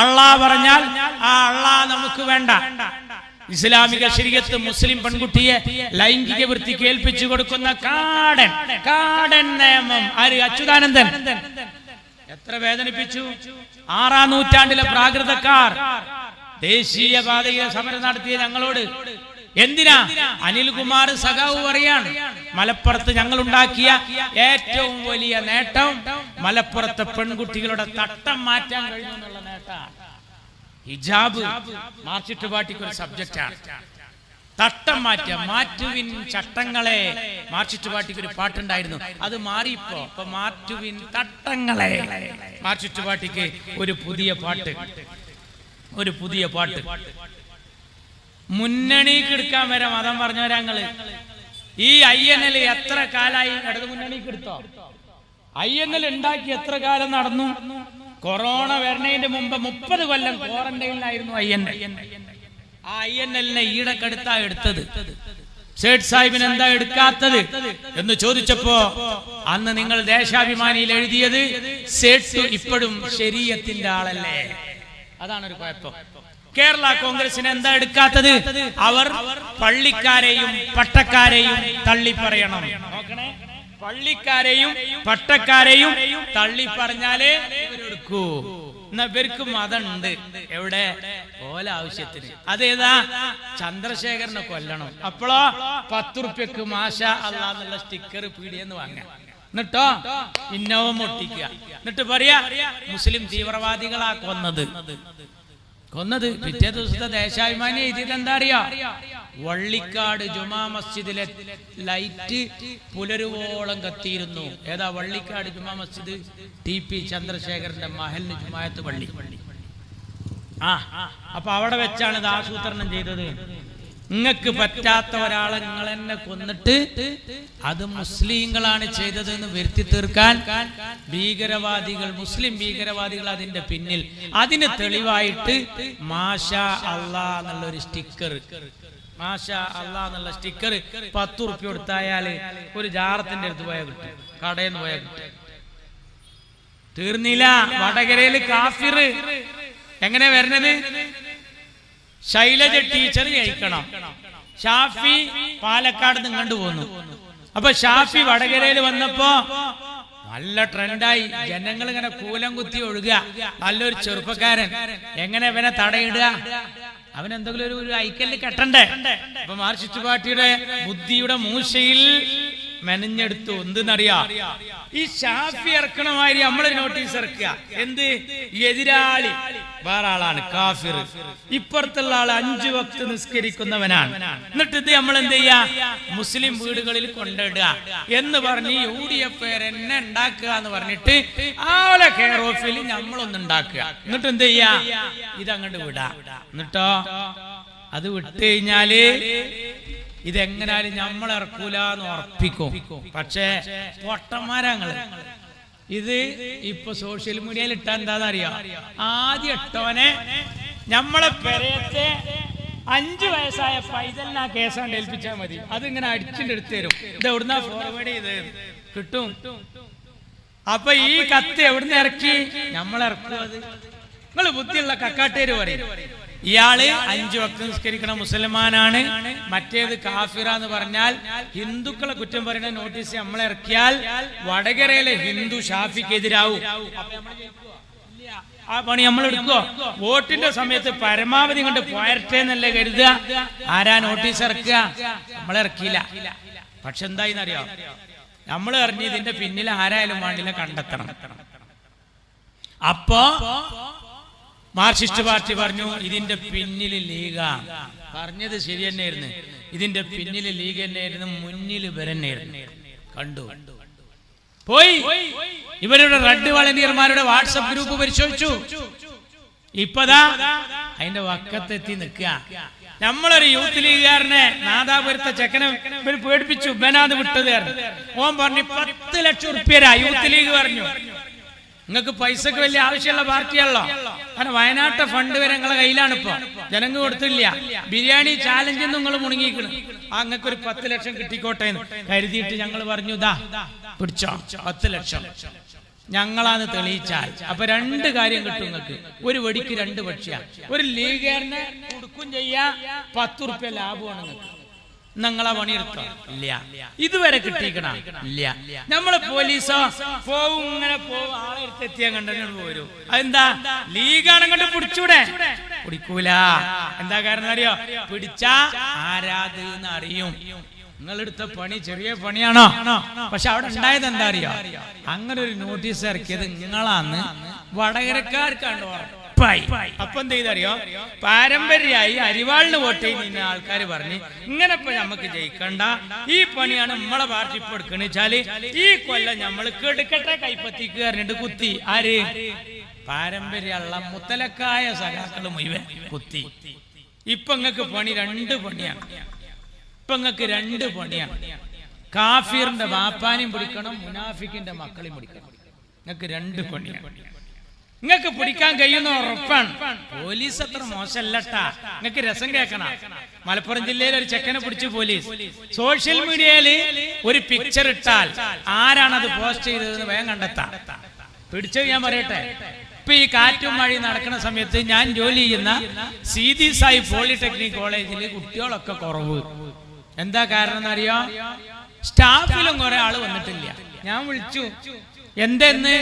അള്ളാഹ് പറഞ്ഞാൽ ആ അള്ളാഹ് നമുക്ക് വേണ്ട. ഇസ്ലാമിക ശരീഅത്ത് മുസ്ലിം പെൺകുട്ടിയെ ലൈംഗിക വൃത്തിക്ക് ഏൽപ്പിച്ചു കൊടുക്കുന്ന കാടൻ നിയമം. ആര്? അച്യുതാനന്ദൻ. എത്ര വേദനിപ്പിച്ചു! 6-ാം നൂറ്റാണ്ടിലെ പ്രാകൃതക്കാർ ദേശീയ പാതയിൽ സമരം നടത്തിയ ഞങ്ങളോട് എന്തിനാ? അനിൽകുമാർ സഖാവ് പറയാണ്, മലപ്പുറത്ത് ഞങ്ങൾ ഉണ്ടാക്കിയ ഏറ്റവും വലിയ നേട്ടം മലപ്പുറത്തെ പെൺകുട്ടികളുടെ തട്ടം മാറ്റാൻ കഴിഞ്ഞു എന്നുള്ള നേട്ടമാണ്. ഹിജാബ് മാർക്സിസ്റ്റ് പാർട്ടിക്ക് ഒരു സബ്ജക്റ്റാണ്. തട്ടം മാറ്റുവിൻ ചട്ടങ്ങളെ. മാർക്സിസ്റ്റ് പാർട്ടിക്ക് ഒരു പാട്ടുണ്ടായിരുന്നു, അത് മാറിയിപ്പോ. ഇപ്പൊ മാറ്റുവിൻ തട്ടങ്ങളെ. മാർക്സിസ്റ്റ് പാർട്ടിക്ക് ഒരു പുതിയ പാട്ട്. മുന്നണിക്ക് എടുക്കാൻ വരെ മതം പറഞ്ഞവരാ ഞങ്ങള്. ഈ INL എത്ര കാലായി ഇടത് മുന്നണിക്ക് എടുത്തോ? INL ഉണ്ടാക്കി എത്ര കാലം നടന്നു? കൊറോണ വരുന്നതിന്റെ മുമ്പ് 30 കൊല്ലം ക്വാറന്റൈനിലായിരുന്നു INL. ആ INL-നെ ഈടക്കെടുത്താ എടുത്തത്. സേഠ് സാഹിബിന് എന്താ എടുക്കാത്തത് എന്ന് ചോദിച്ചപ്പോ അന്ന് നിങ്ങൾ ദേശാഭിമാനിയിൽ എഴുതിയത് സേഠ് ഇപ്പോഴും ശരീഅത്തിന്റെ ആളല്ലേ. അതാണ് ഒരു കുഴപ്പം. കേരള കോൺഗ്രസിന് എന്താ എടുക്കാത്തത്? അവർ പള്ളിക്കാരെയും പട്ടക്കാരെയും തള്ളി പറയണം. നോക്കണേ, പള്ളിക്കാരെയും പട്ടക്കാരെയും തള്ളി പറഞ്ഞാലേ ഇവരെടുക്കൂ. എന്നാ ഇവർക്ക് മതമുണ്ട്. എവിടെ? ഓല ആവശ്യത്തിന്. അതേതാ? ചന്ദ്രശേഖരനെ കൊല്ലണം. അപ്പോഴോ 10 റുപ്യക്ക് മാഷാ അല്ലാഹ് എന്നുള്ള സ്റ്റിക്കർ പീടിയെന്ന് വാങ്ങാം. എന്നിട്ടോ ഇന്നോവ ഒട്ടിക്കുക. എന്നിട്ട് പറയാ മുസ്ലിം തീവ്രവാദികളാ കൊന്നത്. പിറ്റേ ദിവസത്തെ ദേശാഭിമാനി എഴുതിയത് എന്താ അറിയാ? വള്ളിക്കാട് ജുമാ മസ്ജിദിലെ ലൈറ്റ് പുലരുവോളം കത്തിയിരുന്നു. ഏതാ വള്ളിക്കാട് ജുമാ മസ്ജിദ്? TP ചന്ദ്രശേഖരന്റെ മഹലിന് ജുമായത്ത് പള്ളി. അപ്പൊ അവിടെ വെച്ചാണ് ഇത് ആസൂത്രണം ചെയ്തത്. നിങ്ങൾക്ക് പറ്റാത്ത ഒരാളെ നിങ്ങൾ എന്നെ കൊന്നിട്ട് അത് മുസ്ലിങ്ങളാണ് ചെയ്തതെന്ന് വരുത്തി തീർക്കാൻ ഭീകരവാദികൾ, മുസ്ലിം ഭീകരവാദികൾ അതിന്റെ പിന്നിൽ. അതിന് തെളിവായിട്ട് മാഷാ അല്ലാഹ് എന്നുള്ളൊരു സ്റ്റിക്കർ, മാഷാ അല്ലാഹ് എന്നുള്ള സ്റ്റിക്കർ 10 റുപ്യ കൊടുത്തായാല് ഒരു ജാറത്തിന്റെ അടുത്ത് പോയാൽ കിട്ടും, കടയിൽ നിന്ന് പോയാൽ കിട്ടും. തീർന്നില്ല. വടകരയില് കാഫിർ എങ്ങനെ വരുന്നത്? ശൈലജ ടീച്ചർ ജയിക്കണം. ഷാഫി പാലക്കാട് നിന്ന് കണ്ടുപോന്നു. അപ്പൊ ഷാഫി വടകരയിൽ വന്നപ്പോ നല്ല ട്രെൻഡായി. ജനങ്ങൾ ഇങ്ങനെ കൂലം കുത്തി ഒഴുകുക. നല്ലൊരു ചെറുപ്പക്കാരൻ. എങ്ങനെ ഇവനെ തടയിടുക? അവനെന്തെങ്കിലും ഒരു ഐക്കല്ല് കെട്ടണ്ടേ? അപ്പൊ മാർക്സിസ്റ്റ് പാർട്ടിയുടെ ബുദ്ധിയുടെ മൂശയിൽ മെനഞ്ഞെടുത്തു. എന്തെന്നറിയാ? ഈ ഷാഫി ഇറക്കണമാതിരി നമ്മള് നോട്ടീസ് ഇറക്കുക. എന്ത്? എതിരാളി വേറെ ആളാണ് കാഫിർ. ഇപ്പുറത്തുള്ള ആൾ 5 വക്ത് നിസ്കരിക്കുന്നവനാണ്. എന്നിട്ട് ഇത് നമ്മൾ എന്ത് ചെയ്യാ? മുസ്ലിം വീടുകളിൽ കൊണ്ടിടുക എന്ന് പറഞ്ഞ് UDF എന്നെ ഉണ്ടാക്കുക എന്ന് പറഞ്ഞിട്ട് ആളെ കെയർ ഓഫിൽ നമ്മളൊന്ന് ഉണ്ടാക്കുക. എന്നിട്ട് എന്ത് ചെയ്യാ? ഇതങ്ങോട്ട് വിടാ. എന്നിട്ടോ അത് വിട്ട് കഴിഞ്ഞാല് ഇതെങ്ങനാലും നമ്മളിറക്കൂലെന്ന് ഉറപ്പിക്കും. പക്ഷേ പൊട്ടന്മാരങ്ങള് ഇത് ഇപ്പൊ സോഷ്യൽ മീഡിയയിൽ ഇട്ടാ എന്താണെന്നറിയാം? ആദ്യം ഇട്ടവനെ നമ്മളെ പെരയത്തെ 5 വയസ്സായ പൈതലിന് ആ കേസാണ്ട് ഏൽപ്പിച്ചാൽ മതി. അതിങ്ങനെ അടിച്ചിട്ട് എടുത്തു തരും. ഇത് എവിടുന്നാ ഫോർവേഡ് ചെയ്ത് കിട്ടും. അപ്പൊ ഈ കത്ത് എവിടുന്ന് ഇറക്കി? നമ്മളിറക്കും. അത് നിങ്ങൾ ബുദ്ധിയുള്ള കക്കാട്ടേര് പറയും ഇയാള് 5 വക്ത് നിസ്കരിക്കണ മുസൽമാനാണ്, മറ്റേത് കാഫിറ എന്ന് പറഞ്ഞാൽ ഹിന്ദുക്കളെ കുറ്റം പറയുന്ന നോട്ടീസ് നമ്മളിറക്കിയാൽ വടകരയിലെ ഹിന്ദു ഷാഫിക്കെതിരാവും. ആ പണി നമ്മൾ എടുക്കോ? വോട്ടിന്റെ സമയത്ത് പരമാവധി കൊണ്ട് പോയട്ടെ എന്നല്ലേ കരുതുക. ആരാ നോട്ടീസ് ഇറക്കുക? നമ്മളിറക്കിയില്ല. പക്ഷെ എന്തായിന്നറിയോ? നമ്മൾ അറിഞ്ഞ് ഇതിന്റെ പിന്നിൽ ആരായാലും വേണ്ടില്ല കണ്ടെത്തണം. അപ്പോ മാർക്സിസ്റ്റ് പാർട്ടി പറഞ്ഞു ഇതിന്റെ പിന്നിൽ ലീഗാ. പറഞ്ഞത് ശരി തന്നെയായിരുന്നു. ഇതിന്റെ പിന്നിൽ ലീഗ് തന്നെയായിരുന്നു, മുന്നിൽ ഇവരെന്നെയായിരുന്നു. കണ്ടു പോയി. ഇവരുടെ റെഡ് വളണ്ടിയർമാരുടെ വാട്സപ്പ് ഗ്രൂപ്പ് പരിശോധിച്ചു. ഇപ്പതാ അതിന്റെ വക്കത്തെത്തി നിൽക്കുക. നമ്മളൊരു യൂത്ത് ലീഗുകാരനെ നാദാപുരത്തെ ചെക്കനെ പേടിപ്പിച്ചു. ബനാത് വിട്ടത് ഓൻ പറഞ്ഞു 10 ലക്ഷം റുപ്യ യൂത്ത് ലീഗ് പറഞ്ഞു. നിങ്ങൾക്ക് പൈസക്ക് വലിയ ആവശ്യമുള്ള പാർട്ടിയാണല്ലോ. കാരണം വയനാട്ടെ ഫണ്ട് വരെ നിങ്ങളെ കയ്യിലാണ്. ഇപ്പൊ ജനങ്ങൾ കൊടുത്തില്ല. ബിരിയാണി ചാലഞ്ച് നിങ്ങൾ മുണങ്ങിക്കണം. അങ്ങക്ക് ഒരു 10 ലക്ഷം കിട്ടിക്കോട്ടെ എന്ന് കരുതിയിട്ട് ഞങ്ങൾ പറഞ്ഞു ദാ പിടിച്ചോ 10 ലക്ഷം ഞങ്ങളാന്ന് തെളിയിച്ചാൽ അപ്പൊ 2 കാര്യം കിട്ടും നിങ്ങൾക്ക്. ഒരു വെടിക്ക് 2 പക്ഷിയാ. ഒരു ലീഗുകാരനെ കൊടുക്കും ചെയ്യാ, 10 റുപ്യ ലാഭമാണ് നിങ്ങൾക്ക്. നിങ്ങളെ പണിയെടുത്തോ? ഇല്ല. ഇതുവരെ കിട്ടിക്കണ? ഇല്ല. നമ്മള് പോലീസോ പോവും, ഇങ്ങനെ പോവും, ആളെ എടുത്തെത്തിയാൻ കണ്ടു പോരും. അതെന്താ? ലീഗാണ് കണ്ട് പിടിച്ചൂടെ? പിടിക്കൂല. എന്താ കാരണം അറിയോ? പിടിച്ചാ ആരാത് എന്ന് അറിയും. നിങ്ങളെടുത്ത പണി ചെറിയ പണിയാണോ? പക്ഷെ അവിടെ ഉണ്ടായത് എന്താ അറിയോ? അങ്ങനെ ഒരു നോട്ടീസ് ഇറക്കിയത് നിങ്ങളാന്ന് വടകരക്കാർക്കാണ്ട് ഉറപ്പായി. അപ്പൊ എന്ത് ചെയ്തറിയോ? പാരമ്പര്യമായി അരിവാളിന് വോട്ട് ചെയ്യുന്ന ആൾക്കാർ പറഞ്ഞ് ഇങ്ങനെ ഇപ്പൊ നമുക്ക് ജയിക്കണ്ട, ഈ പണിയാണ് നമ്മളെ പാർട്ടി ഇപ്പൊ എടുക്കണെച്ചാല് ഈ കൊല്ലം നമ്മൾ കെടുക്കട്ടെ കൈപ്പത്തിക്ക് പറഞ്ഞിട്ട് കുത്തി. ആര്? പാരമ്പര്യമുള്ള മുത്തലക്കായ സഖാക്കള് മുഴുവൻ കുത്തി. ഇപ്പൊ നിങ്ങൾക്ക് പണി 2 പണിയാണ്. ഇപ്പൊ നിങ്ങൾക്ക് 2 പണിയാണ്. കാഫിറിന്റെ ബാപ്പാനെയും പിടിക്കണം, മുനാഫിക്കിന്റെ മക്കളെയും പിടിക്കണം. നിങ്ങൾക്ക് 2 പണിയാണ്. നിങ്ങൾക്ക് പിടിക്കാൻ കഴിയുന്ന ഉറപ്പാണ്. പോലീസ് അത്ര മോശമല്ലട്ടാ. നിങ്ങൾക്ക് രസം കേൾക്കണം. മലപ്പുറം ജില്ലയിൽ ഒരു ചെക്കനെ പിടിച്ചു പോലീസ്. സോഷ്യൽ മീഡിയയിൽ ഒരു പിക്ചർ ഇട്ടാൽ ആരാണത് പോസ്റ്റ് ചെയ്തതെന്ന് വേഗം കണ്ടെത്താം. പിടിച്ചത് ഞാൻ പറയട്ടെ. ഇപ്പൊ ഈ കാറ്റും മഴയും നടക്കുന്ന സമയത്ത് ഞാൻ ജോലി ചെയ്യുന്ന സീതി സായി പോളിടെക്നിക് കോളേജിൽ കുട്ടികളൊക്കെ കുറവ്. എന്താ കാരണം എന്നറിയോ? സ്റ്റാഫിലും കുറെ ആള് വന്നിട്ടില്ല. ഞാൻ വിളിച്ചു, എന്തെന്ന്?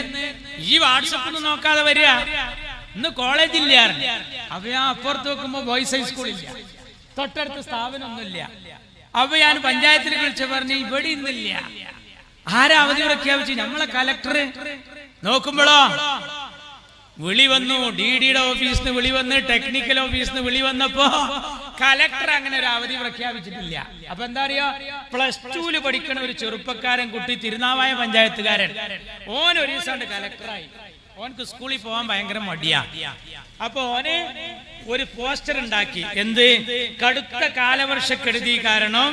ഈ വാട്സപ്പ് നോക്കാതെ വരിക, ഇന്ന് കോളേജില്ല. അപ്പൊ ഞാൻ അപ്പുറത്ത് നോക്കുമ്പോ ബോയ്സ് ഹൈസ്കൂളില്ല, തൊട്ടടുത്ത് സ്ഥാപനമൊന്നുമില്ല. അപ്പൊ ഞാൻ പഞ്ചായത്തിൽ വിളിച്ചു പറഞ്ഞു ഇവിടെ ഇന്നില്ല. ആരാ അവധി പ്രഖ്യാപിച്ചു? നമ്മളെ കലക്ടർ. നോക്കുമ്പോഴോ വിളി വന്നു, DDയുടെ ഓഫീസിൽ നിന്ന് വിളി വന്ന്, ടെക്നിക്കൽ ഓഫീസിൽ നിന്ന് വിളി വന്നപ്പോ കലക്ടർ അങ്ങനെ ഒരു അവധി പ്രഖ്യാപിച്ചിട്ടില്ല. അപ്പൊ എന്താ അറിയോ? +2 പഠിക്കണ ഒരു ചെറുപ്പക്കാരൻ കുട്ടി, തിരുനാവായ പഞ്ചായത്തുകാരൻ, ഓൻ ഒരു ദിവസം കലക്ടറായി. ഓനക്ക് സ്കൂളിൽ പോകാൻ ഭയങ്കര മടിയാ. അപ്പൊ ഓന് ഒരു പോസ്റ്റർ ഉണ്ടാക്കി. എന്ത്? കടുത്ത കാലവർഷക്കെടുതി കാരണം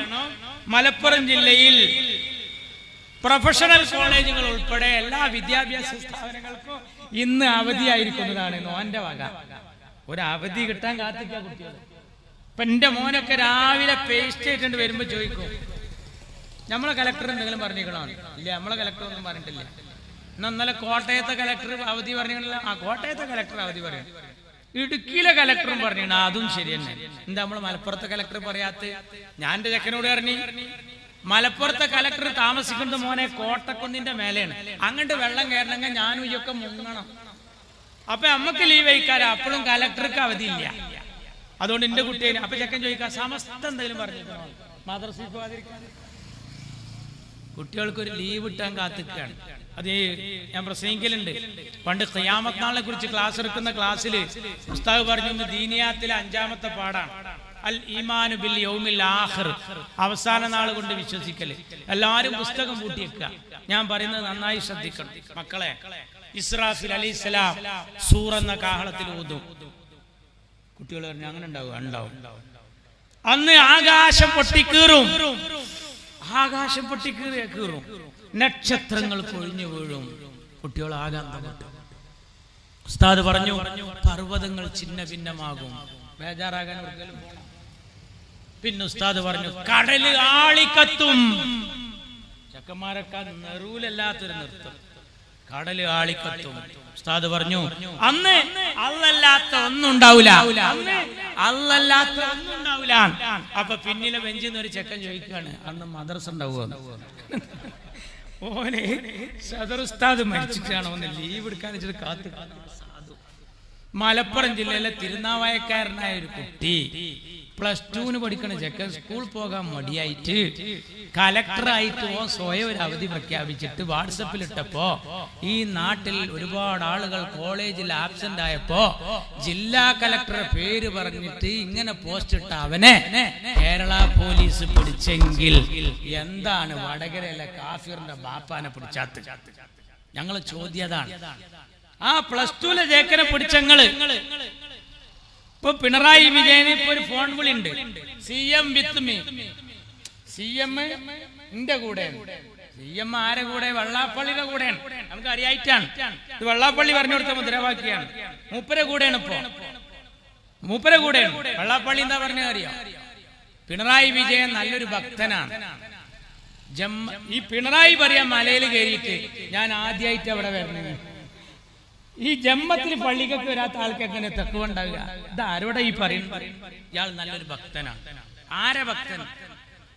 മലപ്പുറം ജില്ലയിൽ പ്രൊഫഷണൽ കോളേജുകൾ ഉൾപ്പെടെ എല്ലാ വിദ്യാഭ്യാസ സ്ഥാപനങ്ങൾക്കും ഇന്ന് അവധിയായിരിക്കുന്നതാണ് ഓന്റെ വക. ഒരു അവധി കിട്ടാൻ കാത്തിക്ക കുട്ടികൾ. ഇപ്പൊ എന്റെ മോനൊക്കെ രാവിലെ പേസ്റ്റ് ആയിട്ടുണ്ട് വരുമ്പോ ചോദിക്കും, നമ്മളെ കലക്ടർ എന്തെങ്കിലും പറഞ്ഞിരിക്കണോ? ഇല്ല, നമ്മളെ കലക്ടർ ഒന്നും പറഞ്ഞിട്ടില്ല. ഇന്നലെ കോട്ടയത്തെ കലക്ടർ അവധി പറഞ്ഞില്ല. ആ കോട്ടയത്തെ കലക്ടർ അവധി പറയും. ഇടുക്കിയിലെ കലക്ടറും പറഞ്ഞു. അതും ശരി തന്നെ. എന്താ നമ്മള് മലപ്പുറത്തെ കലക്ടർ പറയാത്ത? ഞാൻ എന്റെ ചെക്കനോട് പറഞ്ഞു, മലപ്പുറത്തെ കലക്ടർ താമസിക്കുന്നത് മോനെ കോട്ടക്കുന്നിന്റെ മേലെയാണ്. അങ്ങോട്ട് വെള്ളം കയറണമെങ്കിൽ ഞാനും ഇയൊക്കെ മുങ്ങണം. അപ്പൊ നമ്മക്ക് ലീവ് വയ്ക്കാറ്. അപ്പോഴും കലക്ടർക്ക് അവധിയില്ല. അതുകൊണ്ട് എന്റെ കുട്ടിയെ അപ്പൊ ചെക്കൻ ചോദിക്കാം, സമസ്ത എന്തെങ്കിലും പറഞ്ഞിരിക്കണോ മദ്രസയിൽ പോകാതിരിക്കാൻ? കുട്ടികൾക്കൊരു ലീവ് ഇട്ടാൻ കാത്തിക്കാണ്. അത് ഞാൻ പ്രസംഗിക്കലുണ്ട്. പണ്ട് ഖിയാമത്ത് നാളിനെ കുറിച്ച് ക്ലാസ് എടുക്കുന്ന ക്ലാസ്സിൽ ഉസ്താദ് പറഞ്ഞു, ദീനിയാത്തിലെ 5ാമത്തെ പാഠാണ് അൽ ഈമാനു ബിൽ യൗമിൽ ആഖിർ, അവസാന നാൾ കൊണ്ട് വിശ്വസിക്കല്. എല്ലാവരും പുസ്തകം പൂട്ടിയേക്കുക. ഞാൻ പറയുന്നത് നന്നായി ശ്രദ്ധിക്കണം മക്കളെ. ഇസ്രാഫിൽ അലൈഹിസ്സലാം സൂർ എന്ന കാഹളത്തിൽ ഊതും. കുട്ടികൾ പറഞ്ഞു അങ്ങനെ ഉണ്ടാവും. അന്ന് ആകാശം പൊട്ടിക്കീറും, ആകാശം പൊട്ടിക്കീറും, നക്ഷത്രങ്ങൾ കൊഴിഞ്ഞു വീഴും. കുട്ടികൾ ആകാന്തപ്പെട്ടു. ഉസ്താദ് പറഞ്ഞു പർവ്വതങ്ങൾ ഛിന്ന ഭിന്നമാകും, ബേജാറാകാൻ ഒരിക്കലും പോണം. പിന്നെ ഉസ്താദ് പറഞ്ഞു കടല് ആളിക്കത്തും. ചക്കന്മാരൊക്കെ നെറൂലല്ലാത്തൊരു നൃത്തം, കടല് ആളിക്കത്തും. ഉസ്താദ് പറഞ്ഞു അന്ന് അല്ലല്ലാത്ത ഒന്നും ഉണ്ടാവില്ല, അല്ലല്ലാത്ത ഒന്നും ഉണ്ടാവില്ല. അപ്പൊ പിന്നിലെ ബെഞ്ചിൽ നിന്ന് ഒരു ചെക്കൻ ചോദിക്കുകയാണ്, അന്ന് മദ്രസ ഉണ്ടാവുക? ഓനെ സദർ ഉസ്താദ് മരിച്ചിട്ടാണോ ഒന്ന് ലീവ് എടുക്കാൻ വെച്ചിട്ട് കാത്തു. മലപ്പുറം ജില്ലയിലെ തിരുനാവായക്കാരനായ ഒരു കുട്ടി +2 പഠിക്കണ ചെക്കൻ സ്കൂൾ പോകാൻ മടിയായിട്ട് കലക്ടറായിട്ട് സ്വയം ഒരു അവധി പ്രഖ്യാപിച്ചിട്ട് വാട്സപ്പിൽ ഇട്ടപ്പോ ഈ നാട്ടിൽ ഒരുപാട് ആളുകൾ കോളേജിൽ ആബ്സെന്റ് ആയപ്പോ ജില്ലാ കലക്ടറുടെ പേര് പറഞ്ഞിട്ട് ഇങ്ങനെ പോസ്റ്റ് ഇട്ട അവനെ കേരള പോലീസ് പിടിച്ചെങ്കിൽ എന്താണ് വടകരയിലെ കാഫിറിന്റെ ബാപ്പാനെ പിടിച്ചാത്ത? ഞങ്ങള് ചോദ്യതാണ്. ആ +2 ചേക്കനെ പിടിച്ചങ്ങള് ഇപ്പൊ പിണറായി വിജയന് ഇപ്പൊ ഒരു ഫോൺ വിളി ഉണ്ട്, CM വിത്ത് മീ. CM എന്റെ കൂടെ, CM ആരെ കൂടെ? വെള്ളാപ്പള്ളിയുടെ കൂടെയാണ്. നമുക്ക് അറിയായിട്ടാണ് ഇത് വെള്ളാപ്പള്ളി പറഞ്ഞു കൊടുത്ത മുദ്രാവാക്യാണ്. മൂപ്പരെ കൂടെയാണ് ഇപ്പൊ, മൂപ്പരെ കൂടെയാണ്. വെള്ളാപ്പള്ളി എന്താ പറഞ്ഞ അറിയാം? പിണറായി വിജയൻ നല്ലൊരു ഭക്തനാണ്. ഈ പിണറായി പറയാൻ മലയിൽ കയറിയിട്ട് ഞാൻ ആദ്യമായിട്ട് അവിടെ വരണേ. ഈ ജമ്മത്തിൽ പള്ളിക്കൊക്കെ വരാത്ത ആൾക്ക് എങ്ങനെ തക്കുവ ഉണ്ടാവുക? ഇത് ആരോടെ ഈ പറയുന്നത്? ഇയാൾ നല്ലൊരു ഭക്തനാണ്. ആരെ ഭക്തൻ?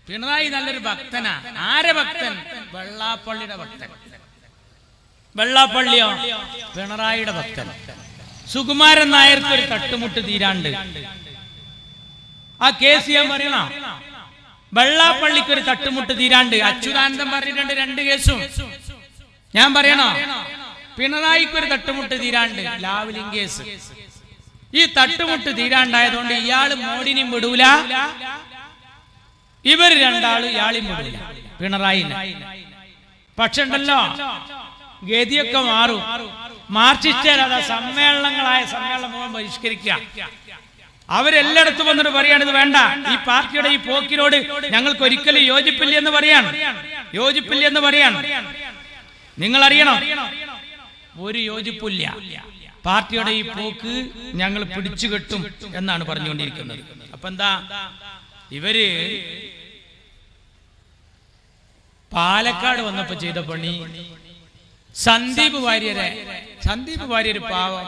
പിണറായി നല്ലൊരു ഭക്തനാ. ആരെ ഭക്തൻ? വെള്ളാപ്പള്ളിയുടെ ഭക്തൻ. വെള്ളാപ്പള്ളിയോ? പിണറായിയുടെ ഭക്തൻ. സുകുമാരൻ നായർക്ക് ഒരു തട്ടുമുട്ട് തീരാണ്ട് ആ കേസ് ഞാൻ പറയണ. വെള്ളാപ്പള്ളിക്ക് ഒരു തട്ടുമുട്ട് തീരാണ്ട് അച്യുതാനന്ദൻ പറഞ്ഞിട്ടുണ്ട് 2 കേസും. ഞാൻ പറയണോ? പിണറായിക്ക് ഒരു തട്ടുമുട്ട് തീരാണ്ട് ലാവ്ലിൻ കേസ്. ഈ തട്ടുമുട്ട് തീരാണ്ടായതുകൊണ്ട് ഇയാള് മോഡിനെയും വിടൂല, ഇവര് രണ്ടാളും ഇയാളെയും വിടൂല, പിണറായി. പക്ഷെ ഉണ്ടല്ലോ ഗതിയൊക്കെ മാറും. മാർക്സിസ്റ്റുകാർ സമ്മേളനങ്ങളായ സമ്മേളനം മുഴുവൻ ബഹിഷ്കരിക്കുക. അവരെല്ലായിടത്തും വന്നിട്ട് പറയാണ് ഇത് വേണ്ട, ഈ പാർട്ടിയുടെ ഈ പോക്കിനോട് ഞങ്ങൾക്ക് ഒരിക്കലും യോജിപ്പില്ലെന്ന് പറയാണ്, യോജിപ്പില്ലെന്ന് പറയാണ്. നിങ്ങൾ അറിയണം, ഒരു യോജിപ്പില്ല. പാർട്ടിയുടെ ഈ പോക്ക് ഞങ്ങൾ പിടിച്ചു കെട്ടും എന്നാണ് പറഞ്ഞുകൊണ്ടിരിക്കുന്നത്. അപ്പൊ എന്താ ഇവര് പാലക്കാട് വന്നപ്പോ ചെയ്ത പണി, സന്ദീപ് വാര്യര് പാവം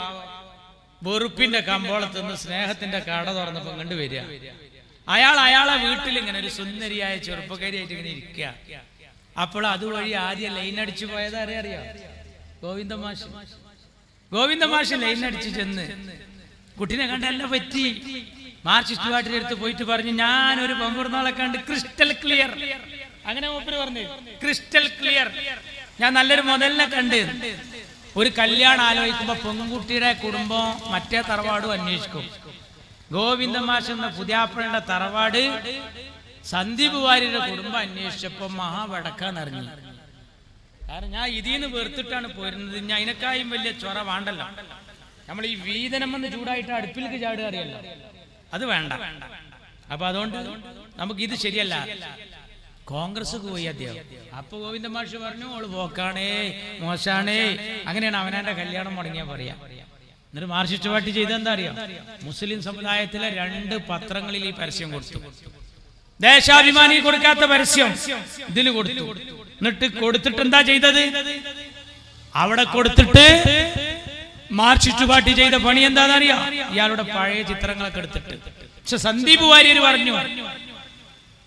വെറുപ്പിന്റെ കമ്പോളത്ത് നിന്ന് സ്നേഹത്തിന്റെ കട തുറന്നപ്പോ കണ്ടുവരിക. അയാളെ വീട്ടിൽ ഇങ്ങനെ ഒരു സുന്ദരിയായ ചെറുപ്പക്കാരിയായിട്ട് ഇങ്ങനെ ഇരിക്കുക. അപ്പോൾ അതുവഴി ആദ്യം ലൈൻ അടിച്ചു പോയത് അറിയാം? ഗോവിന്ദ മാഷ് ലൈൻ അടിച്ചു ചെന്ന് കുട്ടിനെ കണ്ടെല്ലാം പറ്റി. മാർക്സിസ്റ്റ് പാർട്ടിയുടെ അടുത്ത് പോയിട്ട് പറഞ്ഞു, ഞാനൊരു പമ്പൂർന്നാളെ കണ്ട് ക്രിസ്റ്റൽ ക്ലിയർ. അങ്ങനെ മൂപ്പര് പറഞ്ഞു ക്രിസ്റ്റൽ ക്ലിയർ, ഞാൻ നല്ലൊരു മുതലിനെ കണ്ട്. ഒരു കല്യാണം ആലോചിക്കുമ്പോ പെൺകുട്ടിയുടെ കുടുംബം മറ്റേ തറവാടും അന്വേഷിക്കും. ഗോവിന്ദ മാഷ് എന്ന പുതിയാപ്പഴയുടെ തറവാട് സന്ദീപ് വാര്യരുടെ കുടുംബം അന്വേഷിച്ചപ്പോ മഹാവടക്കാന്നറിഞ്ഞു. കാരണം ഞാൻ ഇതിന്ന് വെറുത്തിട്ടാണ് പോരുന്നത്, ഞാൻ അതിനേക്കായും വലിയ ചൊറ വേണ്ടല്ലോ. നമ്മൾ ഈ വീതനം വന്ന് ചൂടായിട്ട് അടുപ്പിലേക്ക് ചാടുക അറിയല്ലോ, അത് വേണ്ട. അപ്പൊ അതുകൊണ്ട് നമുക്ക് ഇത് ശരിയല്ല. കോൺഗ്രസ് പോയി അദ്ദേഹം. അപ്പൊ ഗോവിന്ദ മാഷ് പറഞ്ഞു ഓള് പോക്കാണേ, മോശാണേ. അങ്ങനെയാണ് അവനാന്റെ കല്യാണം മുടങ്ങിയാ പറയാ. എന്നിട്ട് മാർക്സിസ്റ്റ് പാർട്ടി ചെയ്തെന്താ അറിയാം? മുസ്ലിം സമുദായത്തിലെ 2 പത്രങ്ങളിൽ ഈ പരസ്യം കൊടുത്തു. ദേശാഭിമാനി കൊടുക്കാത്ത പരസ്യം ഇതിൽ കൊടുത്തു. എന്നിട്ട് കൊടുത്തിട്ട് എന്താ ചെയ്തത്? അവിടെ കൊടുത്തിട്ട് മാർക്സിസ്റ്റ് പാർട്ടി ചെയ്ത പണി എന്താണെന്നറിയാം? ഇയാളുടെ പഴയ ചിത്രങ്ങളൊക്കെ എടുത്തിട്ട്. പക്ഷെ സന്ദീപ് വാര്യർ പറഞ്ഞു,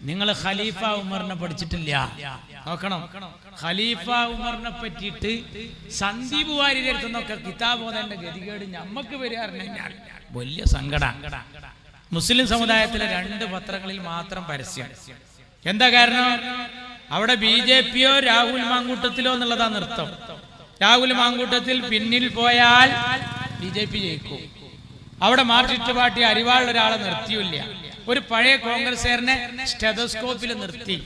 നിങ്ങൾ ഖലീഫ ഉമറിനെ പഠിച്ചിട്ടില്ല. നോക്കണം, ഖലീഫ ഉമറിനെ പറ്റിയിട്ട് സന്ദീപ് വാര്യരുടെ അടുത്തുനിന്നൊക്കെ കിതാബ് ഓതേണ്ട ഗതികേട് ഞമ്മക്ക് വരികയായിരുന്നെങ്കിൽ വലിയ സങ്കടം. മുസ്ലിം സമുദായത്തിലെ 2 പത്രങ്ങളിൽ മാത്രം പരസ്യം. എന്താ കാരണം? അവിടെ BJPയോ രാഹുൽ മാങ്കൂട്ടത്തിലോ എന്നുള്ളതാണ് നൃത്തം. രാഹുൽ മാങ്കൂട്ടത്തിൽ പിന്നിൽ പോയാൽ BJP ജയിക്കും. അവിടെ മാർക്സിസ്റ്റ് പാർട്ടി അരിവാളിൽ ഒരാളെ നിർത്തിയില്ല. ഒരു പഴയ കോൺഗ്രസ്സുകാരനെ സ്റ്റെതസ്കോപ്പിൽ നിർത്തി.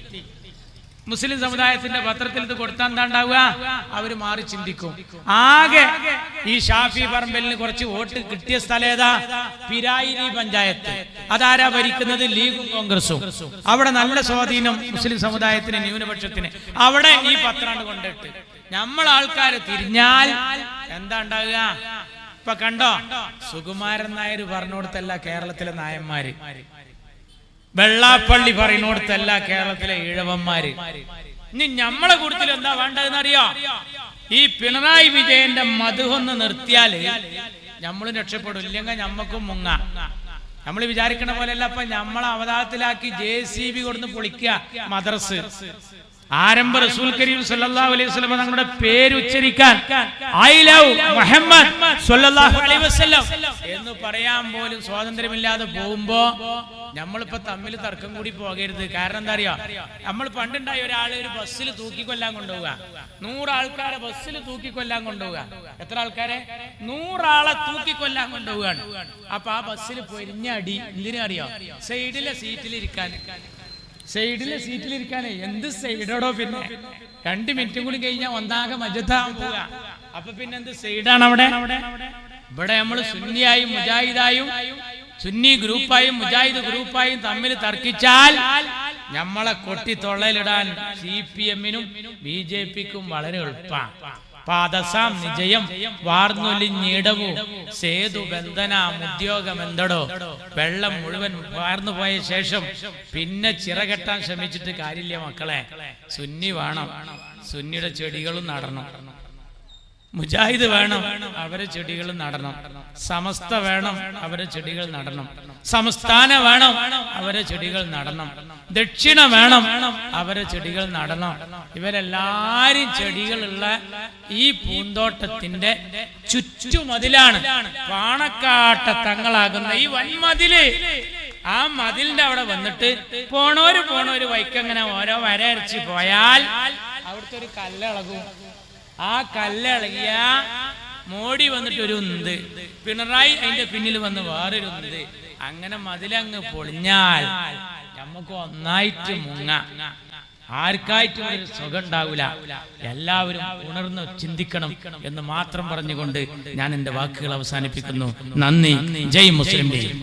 മുസ്ലിം സമുദായത്തിന്റെ പത്രത്തിൽ ഇത് കൊടുത്താൽ എന്താണ്ടാവുക? അവര് മാറി ചിന്തിക്കും. ആകെ ഈ ഷാഫി പറമ്പലിന് കുറച്ച് വോട്ട് കിട്ടിയ സ്ഥലം ഏതാ? പിരായിരി പഞ്ചായത്ത്. അതാരാ ഭരിക്കുന്നത്? ലീഗും കോൺഗ്രസും. അവിടെ നല്ല സ്വാധീനം മുസ്ലിം സമുദായത്തിന്, ന്യൂനപക്ഷത്തിന്. അവിടെ ഈ പത്രാണ്ട് കൊണ്ടിട്ട് നമ്മളാൾക്കാര് തിരിഞ്ഞാൽ എന്താ ഉണ്ടാവുക? ഇപ്പൊ കണ്ടോ, സുകുമാരൻ നായർ പറഞ്ഞോടത്തല്ല കേരളത്തിലെ നായന്മാര്, വെള്ളാപ്പള്ളി പറയുന്നോടത്തല്ല കേരളത്തിലെ ഈഴവന്മാര്. ഇനി നമ്മളെ കൂട്ടത്തിൽ എന്താ വേണ്ടതെന്ന് അറിയോ? ഈ പിണറായി വിജയന്റെ മധുഹൊന്ന് നിർത്തിയാല് നമ്മൾ രക്ഷപ്പെടും. ഇല്ലെങ്കിൽ ഞമ്മക്കും മുങ്ങ. നമ്മൾ വിചാരിക്കണ പോലെയല്ല. അപ്പൊ നമ്മളെ അവതാരത്തിലാക്കി JCB കൊടുന്ന് പൊളിക്കുക മദ്രസ്. ആരംഭ റസൂൽ കരീം സല്ലല്ലാഹു അലൈഹി വസല്ലം തങ്ങളുടെ പേര് ഉച്ചരിക്കാൻ ഐ ലവ് മുഹമ്മദ് സല്ലല്ലാഹു അലൈഹി വസല്ലം എന്ന് പറയാൻ പോലും സ്വാതന്ത്ര്യമില്ലാതെ പോകുമ്പോ നമ്മളിപ്പോ തമ്മിൽ തർക്കം കൂടി പോകരുത്. കാരണം എന്താ അറിയോ? നമ്മൾ പണ്ടുണ്ടായ ഒരാള് ഒരു ബസ്സിൽ തൂക്കിക്കൊല്ലാൻ കൊണ്ടുപോവുക, 100 ആൾക്കാരെ ബസ്സിൽ തൂക്കിക്കൊല്ലാൻ കൊണ്ടുപോവുക. എത്ര ആൾക്കാരെ? 100 ആളെ തൂക്കിക്കൊല്ലാൻ കൊണ്ടുപോവുകയാണ്. അപ്പൊ ആ ബസ്സിൽ പൊരിഞ്ഞ അടി എന്തിനറിയോ? സൈഡിലെ സീറ്റിലിരിക്കാനേ. എന്ത് സൈഡോടോ? പിന്നെ 2 മിനിറ്റും കൂടി കഴിഞ്ഞാൽ ഒന്നാകെ മജത്താവാൻ പോവുക. അപ്പൊ പിന്നെ എന്ത് സൈഡാണ് അവിടെ? ഇവിടെ നമ്മൾ സുന്നിയായും മുജാഹിദായും, സുന്നി ഗ്രൂപ്പായും മുജാഹിദ് ഗ്രൂപ്പായും തമ്മിൽ തർക്കിച്ചാൽ നമ്മളെ കൊട്ടി തൊള്ളയിലിടാൻ CPM-നും BJP-ക്കും വളരെ എളുപ്പമാണ്. പാദസാം നിജയം വാർന്നൊലിഞ്ഞിടവു സേതു ബന്ധന ഉദ്യോഗമെന്തടോ. വെള്ളം മുഴുവൻ വാർന്നു പോയ ശേഷം പിന്നെ ചിറകെട്ടാൻ ശ്രമിച്ചിട്ട് കാര്യമില്ല മക്കളെ. സുന്നി വേണം, സുന്നിയുടെ ചെടികളും നടണം. മുജാഹിദ് വേണം, അവരെ ചെടികൾ നടണം. സമസ്ത വേണം, അവരെ ചെടികൾ നടണം. സംസ്ഥാന വേണം, അവരെ ചെടികൾ നടണം. ദക്ഷിണ വേണം, അവരെ ചെടികൾ നടണം. ഇവരെല്ലാരും ചെടികളുള്ള ഈ പൂന്തോട്ടത്തിന്റെ ചുറ്റുമതിലാണ് പാണക്കാട്ട തങ്ങളാകുന്ന ഈ വൻമതില്. ആ മതിലിന്റെ അവിടെ വന്നിട്ട് പോണോര് വൈക്കങ്ങനെ ഓരോ വരയരച്ച് പോയാൽ അവിടുത്തെ ഒരു കല്ലിളകും. ആ കല്ലിളകിയ മോഡി വന്നിട്ട് ഒരു ഉന്ത്, പിണറായി അതിന്റെ പിന്നിൽ വന്ന് വേറൊരു ഉന്ത്. അങ്ങനെ മതിലങ്ങ് പൊളിഞ്ഞാൽ നമുക്ക് ഒന്നായിട്ട് മുങ്ങ. ആർക്കായിട്ടും ഒരു സുഖം ഉണ്ടാവില്ല. എല്ലാവരും ഉണർന്ന് ചിന്തിക്കണം എന്ന് മാത്രം പറഞ്ഞുകൊണ്ട് ഞാൻ എന്റെ വാക്കുകൾ അവസാനിപ്പിക്കുന്നു. നന്ദി. ജയ് മുസ്ലിം ലീഗ്.